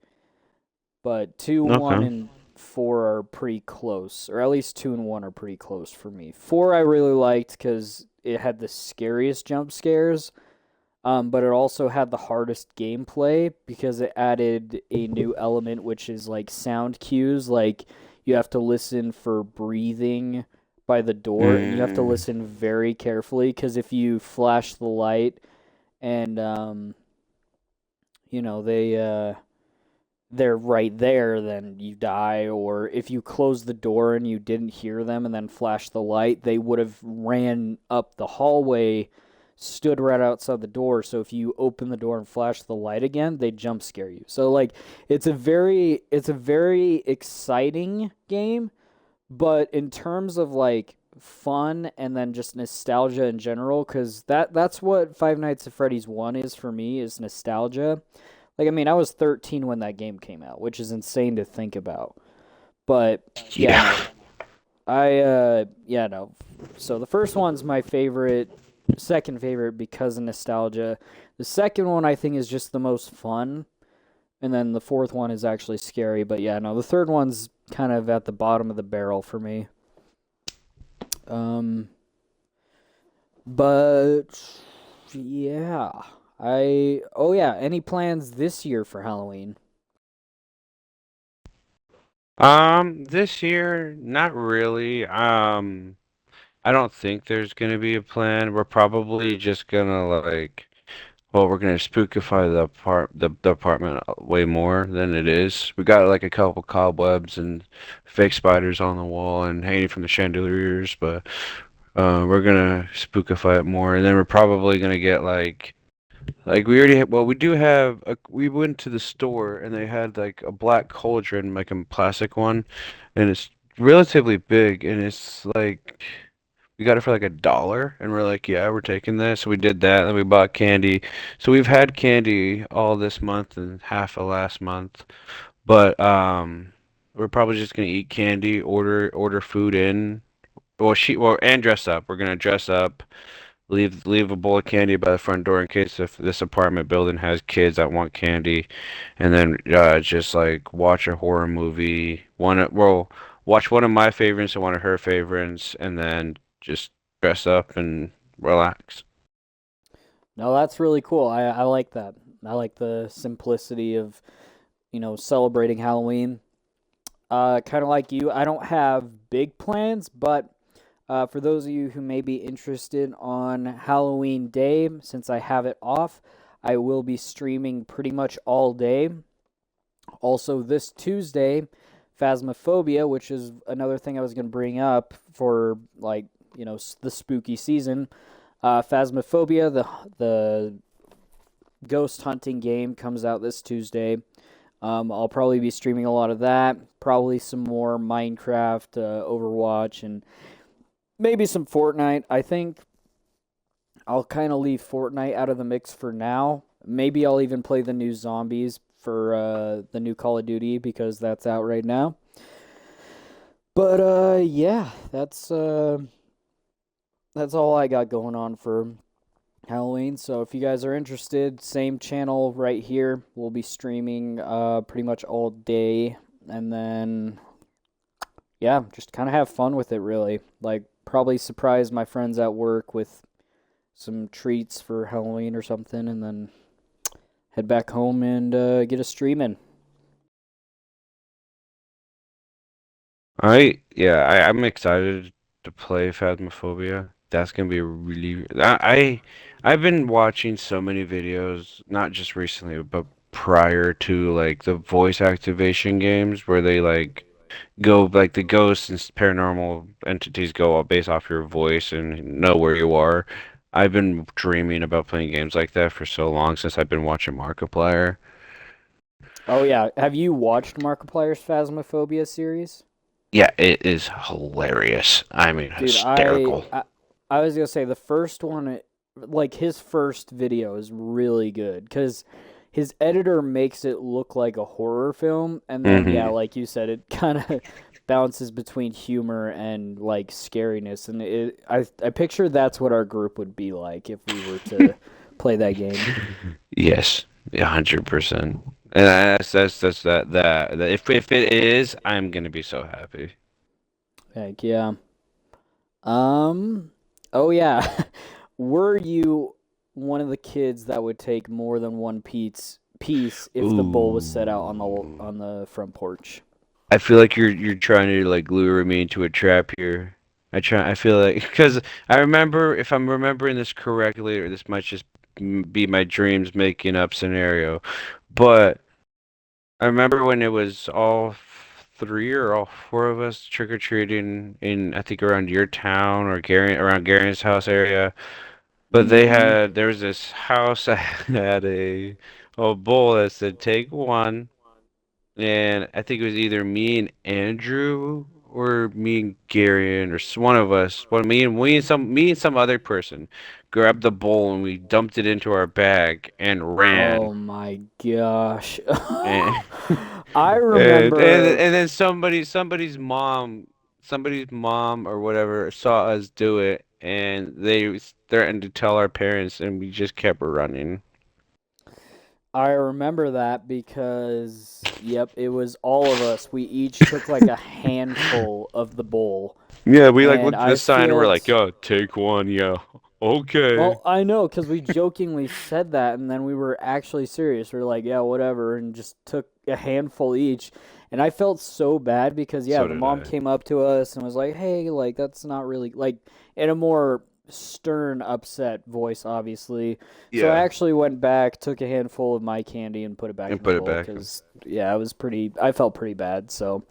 Speaker 1: But 2, 1,
Speaker 2: okay.
Speaker 1: and 4 are pretty close, or at least 2 and 1 are pretty close for me. 4 I really liked because it had the scariest jump scares, but it also had the hardest gameplay because it added a new element, which is like sound cues. Like you have to listen for breathing by the door, and you have to
Speaker 2: Mm,
Speaker 1: listen very carefully because if you flash the light and you know they're right there, then you die. Or if you close the door and you didn't hear them and then flash the light, they would have ran up the hallway, stood right outside the door. So if you open the door and flash the light again, they jump scare you. So like it's a very exciting game, but in terms of like fun and then just nostalgia in general, because that's what Five Nights at Freddy's 1 is for me, is nostalgia. Like, I mean, I was 13 when that game came out, which is insane to think about. But yeah,
Speaker 2: yeah.
Speaker 1: no. Yeah, no. So the first one's my favorite, second favorite because of nostalgia. The second one I think is just the most fun, and then the fourth one is actually scary. But yeah, no, the third one's kind of at the bottom of the barrel for me. Um, but yeah, oh yeah, any plans this year for Halloween?
Speaker 2: This year, not really. I don't think there's gonna be a plan. We're probably just gonna like, well, we're gonna spookify the apartment way more than it is. We got like a couple cobwebs and fake spiders on the wall and hanging from the chandeliers, but we're gonna spookify it more, and then we're probably gonna get like we already have, well, we do have we went to the store and they had like a black cauldron, like a plastic one, and it's relatively big and it's like we got it for like $1 and we're like, yeah, we're taking this. So we did that and we bought candy. So we've had candy all this month and half of last month. But we're probably just gonna eat candy, order food in. Well, and dress up. We're gonna dress up, leave a bowl of candy by the front door in case if this apartment building has kids that want candy, and then just like watch a horror movie. Well, watch one of my favorites and one of her favorites, and then just dress up and relax.
Speaker 1: No, that's really cool. I like that. I like the simplicity of, celebrating Halloween. Kind of like you, I don't have big plans, but for those of you who may be interested on Halloween Day, since I have it off, I will be streaming pretty much all day. Also, this Tuesday, Phasmophobia, which is another thing I was going to bring up for like the spooky season. Phasmophobia, the ghost hunting game, comes out this Tuesday. I'll probably be streaming a lot of that. Probably some more Minecraft, Overwatch, and maybe some Fortnite. I think I'll kind of leave Fortnite out of the mix for now. Maybe I'll even play the new Zombies for the new Call of Duty because that's out right now. But yeah, that's all I got going on for Halloween. So if you guys are interested, same channel right here. We'll be streaming pretty much all day, and then yeah, just kind of have fun with it, really. Like, probably surprise my friends at work with some treats for Halloween or something, and then head back home and get a stream in.
Speaker 2: I'm excited to play Phasmophobia. That's gonna be really. I've been watching so many videos, not just recently, but prior to like the voice activation games where they like go like the ghosts and paranormal entities go all based off your voice and know where you are. I've been dreaming about playing games like that for so long since I've been watching Markiplier.
Speaker 1: Oh yeah, have you watched Markiplier's Phasmophobia series?
Speaker 2: Yeah, it is hilarious. I mean,
Speaker 1: Dude, I,
Speaker 2: hysterical.
Speaker 1: I I was gonna say the first one, like his first video, is really good because his editor makes it look like a horror film, and then yeah,
Speaker 2: Hmm.
Speaker 1: like you said, it kind of bounces between humor and like scariness, and I picture that's what our group would be like if we were to play that game.
Speaker 2: Yes, 100%. And that's that. If it is, I'm gonna be so happy.
Speaker 1: Heck yeah. Um. Oh yeah. Were you one of the kids that would take more than one piece if the bowl was set out on
Speaker 2: Ooh.
Speaker 1: the front porch?
Speaker 2: I feel like you're trying to like lure me into a trap here. I feel like because I remember if I'm remembering this correctly, or this might just be my dreams making up scenario, but I remember when it was all three or all four of us trick or treating in I think around your town or Gary around Gary's house area. But
Speaker 1: Mm-hmm.
Speaker 2: there was this house that had a bowl that said take one. And I think it was either me and Andrew or me and Gary or one of us. Well, me and some other person grabbed the bowl and we dumped it into our bag and ran.
Speaker 1: Oh my gosh.
Speaker 2: And
Speaker 1: I remember.
Speaker 2: and then somebody's mom or whatever saw us do it and they threatened to tell our parents and we just kept running.
Speaker 1: I remember that because, yep, it was all of us. We each took like a handful of the bowl,
Speaker 2: Yeah, we like
Speaker 1: and
Speaker 2: looked at
Speaker 1: I
Speaker 2: the sign and we're like,
Speaker 1: felt.
Speaker 2: yo, take one, yeah. Okay.
Speaker 1: Well, I know because we jokingly said that, and then we were actually serious. We were like, "Yeah, whatever," and just took a handful each. And I felt so bad because, yeah,
Speaker 2: So
Speaker 1: the
Speaker 2: did
Speaker 1: mom
Speaker 2: I.
Speaker 1: came up to us and was like, "Hey, like that's not really like," in a more stern, upset voice, obviously. So I
Speaker 2: Yeah.
Speaker 1: actually went back, took a handful of my candy, and put it back
Speaker 2: And
Speaker 1: in the
Speaker 2: put it
Speaker 1: bowl
Speaker 2: back.
Speaker 1: because, yeah, it was pretty. I felt pretty bad. So,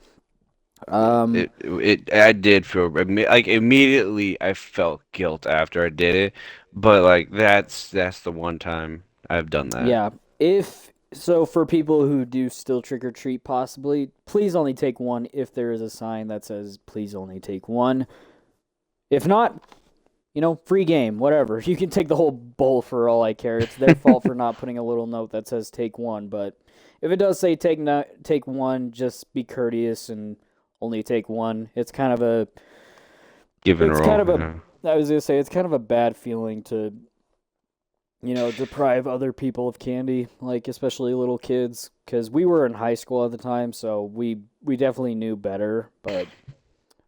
Speaker 2: Yeah.
Speaker 1: um,
Speaker 2: I did feel like immediately I felt guilt after I did it, but like that's the one time I've done that.
Speaker 1: yeah. If so, for people who do still trick or treat, possibly, please only take one if there is a sign that says please only take one. If not, free game, whatever. You can take the whole bowl for all I care. It's their fault for not putting a little note that says take one. But if it does say take no, take one, just be courteous and only take one.
Speaker 2: Give and
Speaker 1: It's kind
Speaker 2: roll,
Speaker 1: of a.
Speaker 2: yeah.
Speaker 1: I was gonna say it's kind of a bad feeling to deprive other people of candy, like especially little kids, because we were in high school at the time, so we definitely knew better. But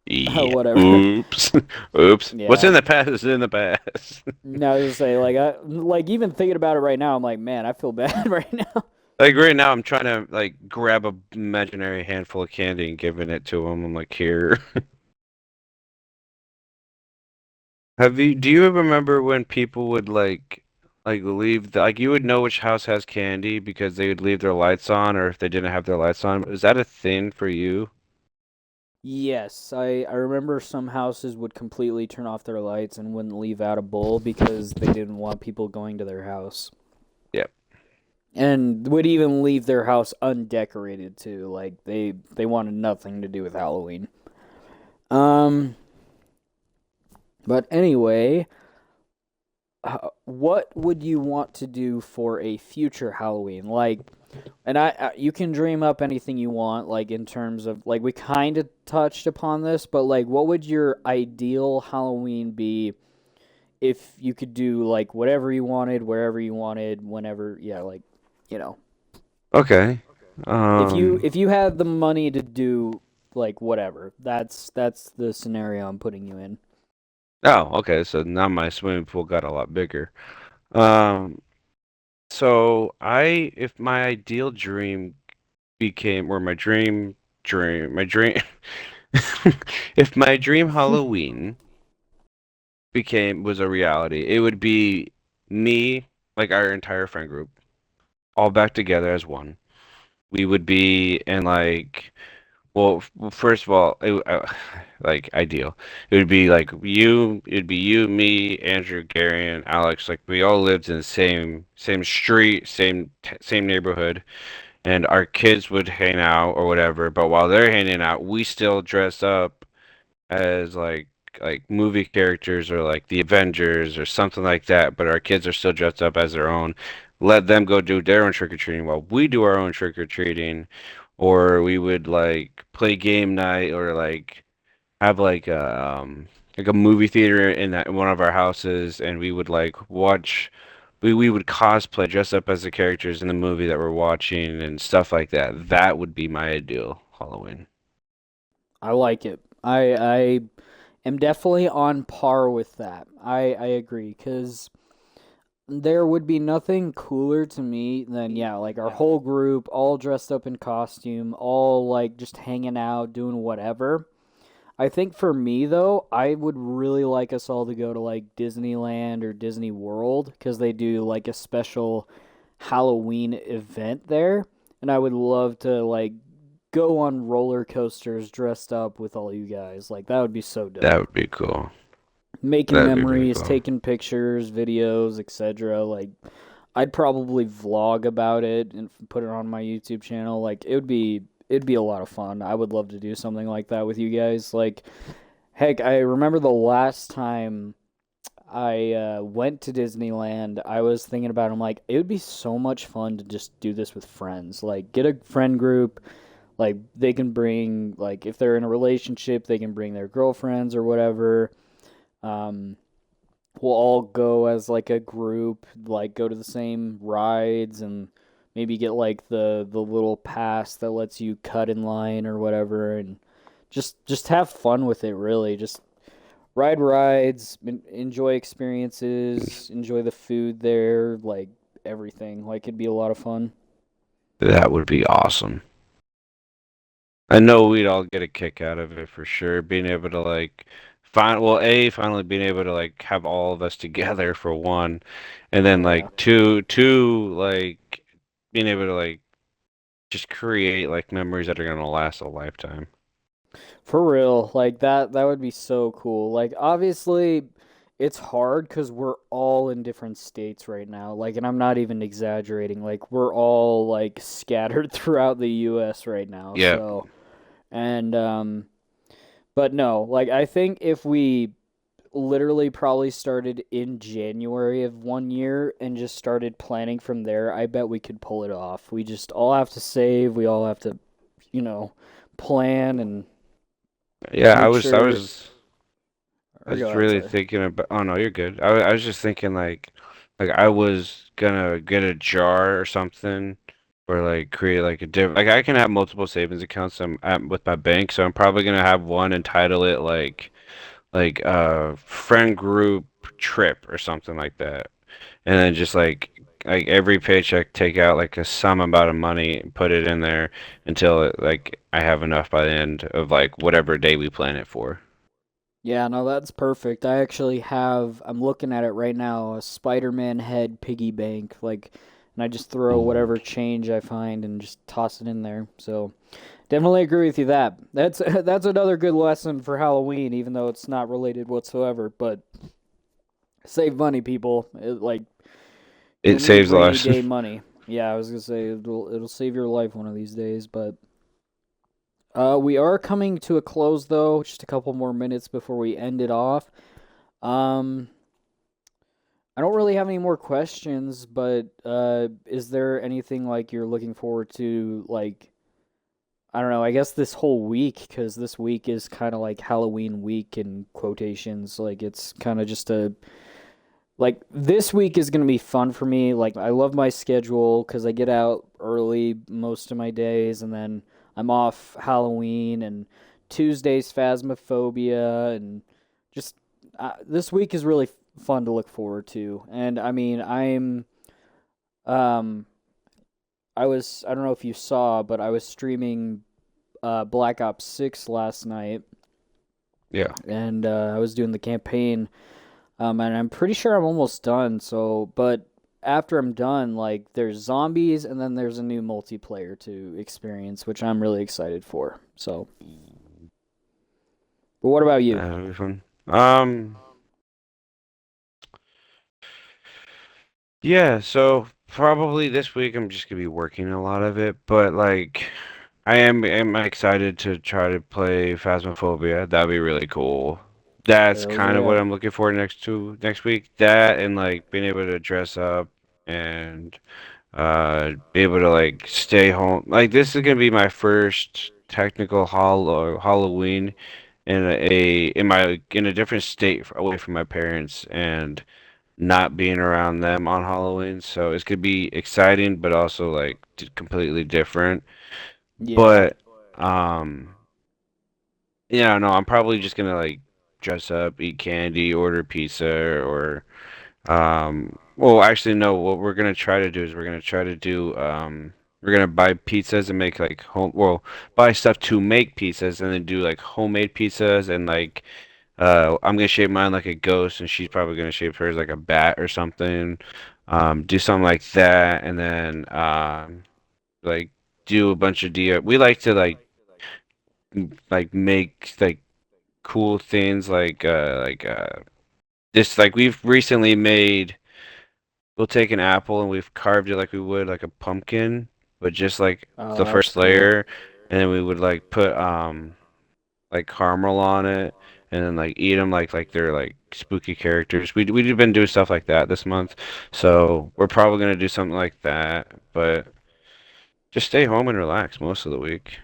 Speaker 2: Yeah.
Speaker 1: whatever.
Speaker 2: Oops. Oops. What's
Speaker 1: Yeah.
Speaker 2: in the past is in the past.
Speaker 1: No, I was just say like even thinking about it right now, I'm like, man, I feel bad right now.
Speaker 2: Like right now, I'm trying to like grab a imaginary handful of candy and giving it to him. I'm like, here. Do you remember when people would like leave like you would know which house has candy because they would leave their lights on or if they didn't have their lights on? Is that a thing for you?
Speaker 1: Yes, I remember some houses would completely turn off their lights and wouldn't leave out a bowl because they didn't want people going to their house.
Speaker 2: Yeah.
Speaker 1: And would even leave their house undecorated too. Like they wanted nothing to do with Halloween. Um, but anyway, what would you want to do for a future Halloween? Like, and you can dream up anything you want, like in terms of like we kind of touched upon this, but like, what would your ideal Halloween be if you could do like whatever you wanted, wherever you wanted, whenever? Yeah, like, you know,
Speaker 2: Okay.
Speaker 1: if you
Speaker 2: Um,
Speaker 1: if you had the money to do like whatever. That's the scenario I'm putting you in.
Speaker 2: Oh, okay. So now my swimming pool got a lot bigger. Um, so if my ideal dream became, or my dream, if my dream Halloween was a reality, it would be me, like our entire friend group, all back together as one. We would be in like, well, first of all, like ideal. It would be like it'd be you, me, Andrew, Gary, and Alex. Like we all lived in the same street, same neighborhood, and our kids would hang out or whatever. But while they're hanging out, we still dress up as like movie characters or like the Avengers or something like that, but our kids are still dressed up as their own. Let them go do their own trick or treating while we do our own trick or treating, or we would like play game night or like have like a movie theater in one of our houses, and we would like watch. We would cosplay, dress up as the characters in the movie that we're watching and stuff like that. That would be my ideal Halloween.
Speaker 1: I like it. I am definitely on par with that. I agree because there would be nothing cooler to me than yeah, like our whole group all dressed up in costume, all like just hanging out, doing whatever. I think for me though, I would really like us all to go to like Disneyland or Disney World because they do like a special Halloween event there, and I would love to like go on roller coasters dressed up with all you guys. Like that would be so
Speaker 2: That
Speaker 1: dope.
Speaker 2: would be cool.
Speaker 1: Making
Speaker 2: That'd be pretty
Speaker 1: memories,
Speaker 2: cool.
Speaker 1: taking pictures, videos, etc. Like I'd probably vlog about it and put it on my YouTube channel. Like it'd be a lot of fun. I would love to do something like that with you guys. Like heck, I remember the last time I went to Disneyland, I was thinking about it. I'm like, it would be so much fun to just do this with friends. Like get a friend group, like they can bring like if they're in a relationship, they can bring their girlfriends or whatever. Um, we'll all go as like a group, like go to the same rides and maybe get like the little pass that lets you cut in line or whatever and just have fun with it really. Just ride rides, enjoy experiences, enjoy the food there, like everything. Like it'd be a lot of fun.
Speaker 2: That would be awesome. I know we'd all get a kick out of it for sure. Being able to like finally being able to like have all of us together for one, and then
Speaker 1: Oh yeah.
Speaker 2: like two, like being able to like just create like memories that are gonna last a lifetime.
Speaker 1: For real, like that would be so cool. Like obviously it's hard cuz we're all in different states right now. Like and I'm not even exaggerating. Like we're all like scattered throughout the US right now.
Speaker 2: Yeah,
Speaker 1: So, and but no, like I think if we literally probably started in January of one year and just started planning from there, I bet we could pull it off. We just all have to save, we all have to, you know, plan and
Speaker 2: yeah.
Speaker 1: make
Speaker 2: I
Speaker 1: sure or go
Speaker 2: was
Speaker 1: ahead,
Speaker 2: really
Speaker 1: sorry.
Speaker 2: thinking about. Oh no, you're good. I was just thinking like I was gonna get a jar or something, or like create like a different. Like I can have multiple savings accounts with my bank, so I'm probably gonna have one and title it like friend group trip or something like that, and then just like every paycheck take out like a some amount of money and put it in there until like I have enough by the end of like whatever day we plan it for.
Speaker 1: Yeah, no, that's perfect. I'm looking at it right now, a Spider-Man head piggy bank, like, and I just throw
Speaker 2: Ooh.
Speaker 1: whatever change I find and just toss it in there. So, definitely agree with you that. That's that's another good lesson for Halloween, even though it's not related whatsoever. But save money, people. Like you'll
Speaker 2: It
Speaker 1: need
Speaker 2: saves
Speaker 1: rainy
Speaker 2: less.
Speaker 1: day money. Yeah, I was gonna say it'll save your life one of these days. But we are coming to a close though. Just a couple more minutes before we end it off. Um, I don't really have any more questions, but is there anything like you're looking forward to, like I don't know, I guess this whole week, because this week is kind of like Halloween week in quotations. Like it's kind of just a like this week is gonna be fun for me. Like I love my schedule because I get out early most of my days, and then I'm off Halloween, and Tuesday's Phasmophobia, and just this week is really fun to look forward to. And I mean, um I don't know if you saw, but I was streaming Black Ops 6 last night,
Speaker 2: Yeah.
Speaker 1: and I was doing the campaign. And I'm pretty sure I'm almost done. So, but after I'm done, like there's zombies, and then there's a new multiplayer to experience, which I'm really excited for. So, but what about you?
Speaker 2: That'll be fun. Yeah, so probably this week I'm just gonna be working a lot of it, but like am excited to try to play Phasmophobia. That'd be really cool. That's
Speaker 1: Hell
Speaker 2: kind of
Speaker 1: yeah.
Speaker 2: what I'm looking for next week. That and like being able to dress up and be able to like stay home. Like this is gonna be my first technical Halloween in a different state away from my parents and not being around them on Halloween. So it's gonna be exciting, but also like completely different.
Speaker 1: Yeah.
Speaker 2: But um, yeah, no, I'm probably just gonna like dress up, eat candy, order pizza, or well, actually, no. What we're gonna try to do is we're gonna buy pizzas and make like buy stuff to make pizzas and then do like homemade pizzas and like I'm gonna shape mine like a ghost, and she's probably gonna shape hers like a bat or something. Do something like that, and then like do a bunch of DIY. We like to like make like cool things this like we've recently made. We'll take an apple and we've carved it like we would like a pumpkin, but just like
Speaker 1: Oh,
Speaker 2: the
Speaker 1: that's
Speaker 2: first
Speaker 1: cool.
Speaker 2: layer, and then we would like put like caramel on it and then like eat them like they're like spooky characters. We've been doing stuff like that this month, so we're probably gonna do something like that. But just stay home and relax most of the week.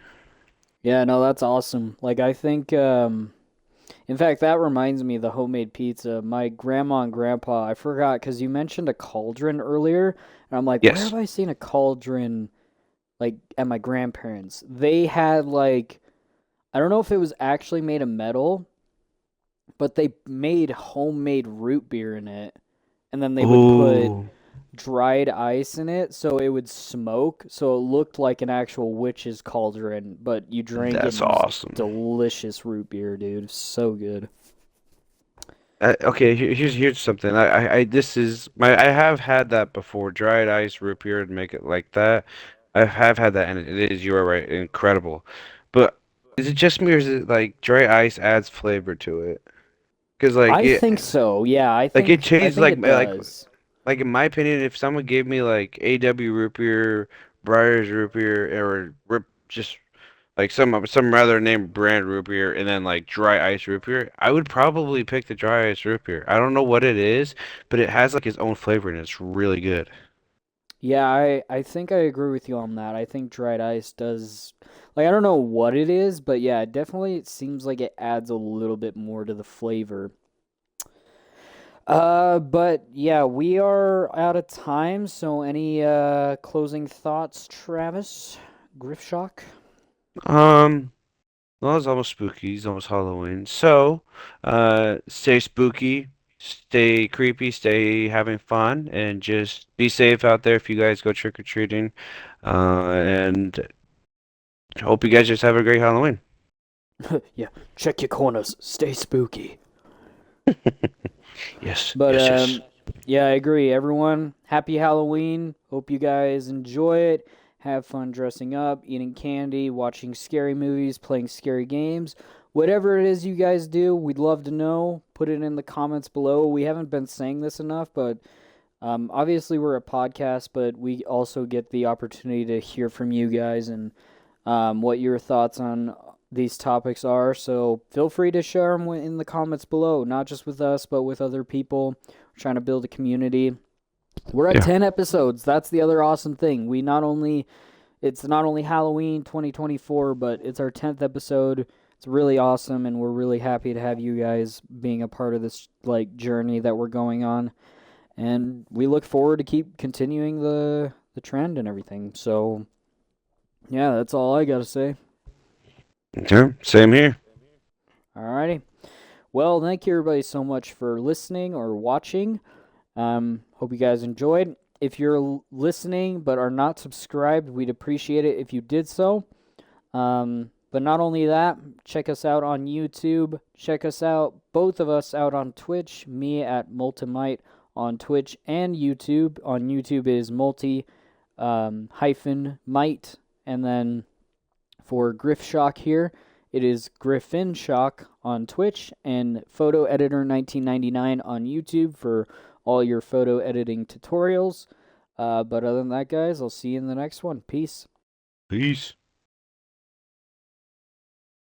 Speaker 1: Yeah, no, that's awesome. Like I think in fact that reminds me of the homemade pizza. My grandma and grandpa, I forgot cuz you mentioned a cauldron earlier, and I'm like, where have
Speaker 2: Yes.
Speaker 1: I seen a cauldron like at my grandparents? They had like I don't know if it was actually made of metal, but they made homemade root beer in it. And then they would put
Speaker 2: Ooh,
Speaker 1: dried ice in it so it would smoke. So it looked like an actual witch's cauldron, but you drank it
Speaker 2: that's
Speaker 1: and it was
Speaker 2: awesome.
Speaker 1: delicious root beer, dude. So good.
Speaker 2: Okay, here's something. I this is my I have had that before. Dried ice root beer and make it like that. I have had that, and it is, you are right, incredible. But is it just me, or is it like dry ice adds flavor to it? Because
Speaker 1: I think so. Yeah,
Speaker 2: it
Speaker 1: I
Speaker 2: changed
Speaker 1: think it does.
Speaker 2: like in my opinion, if someone gave me like AW root beer, Breyers root beer, or just like some rather named brand root beer and then like dry ice root beer, I would probably pick the dry ice root beer. I don't know what it is, but it has like its own flavor and it's really good.
Speaker 1: Yeah, I think I agree with you on that. I think dried ice does like I don't know what it is, but yeah, definitely it seems like it adds a little bit more to the flavor. But yeah, we are out of time, so any closing thoughts, Travis? Griffshock?
Speaker 2: Um, well, it's almost spooky. It's almost Halloween. So, stay spooky, stay creepy, stay having fun, and just be safe out there if you guys go trick or treating. And hope you guys just have a great Halloween.
Speaker 1: Yeah, check your corners, stay spooky.
Speaker 2: Yes,
Speaker 1: But
Speaker 2: yes, yes.
Speaker 1: yeah, I agree. Everyone, happy Halloween. Hope you guys enjoy it. Have fun dressing up, eating candy, watching scary movies, playing scary games. Whatever it is you guys do, we'd love to know. Put it in the comments below. We haven't been saying this enough, but obviously we're a podcast, but we also get the opportunity to hear from you guys and what your thoughts on these topics are. So feel free to share them in the comments below, not just with us, but with other people. We're trying to build a community. We're at
Speaker 2: Yeah.
Speaker 1: 10 episodes. That's the other awesome thing. It's not only Halloween 2024, but it's our 10th episode. It's really awesome, and we're really happy to have you guys being a part of this like journey that we're going on. And we look forward to keep continuing the trend and everything. So Yeah, that's all I gotta say.
Speaker 2: Yeah, same here.
Speaker 1: Alrighty. Well, thank you everybody so much for listening or watching. Hope you guys enjoyed. If you're listening but are not subscribed, we'd appreciate it if you did so. But not only that, check us out on YouTube. Check us out, both of us, out on Twitch. Me at Multimite on Twitch and YouTube. On YouTube is multi hyphen might, and then for Griff Shock here, it is Griffin Shock on Twitch and Photo Editor 1999 on YouTube for all your photo editing tutorials. But other than that, guys, I'll see you in the next one. Peace.
Speaker 2: Peace.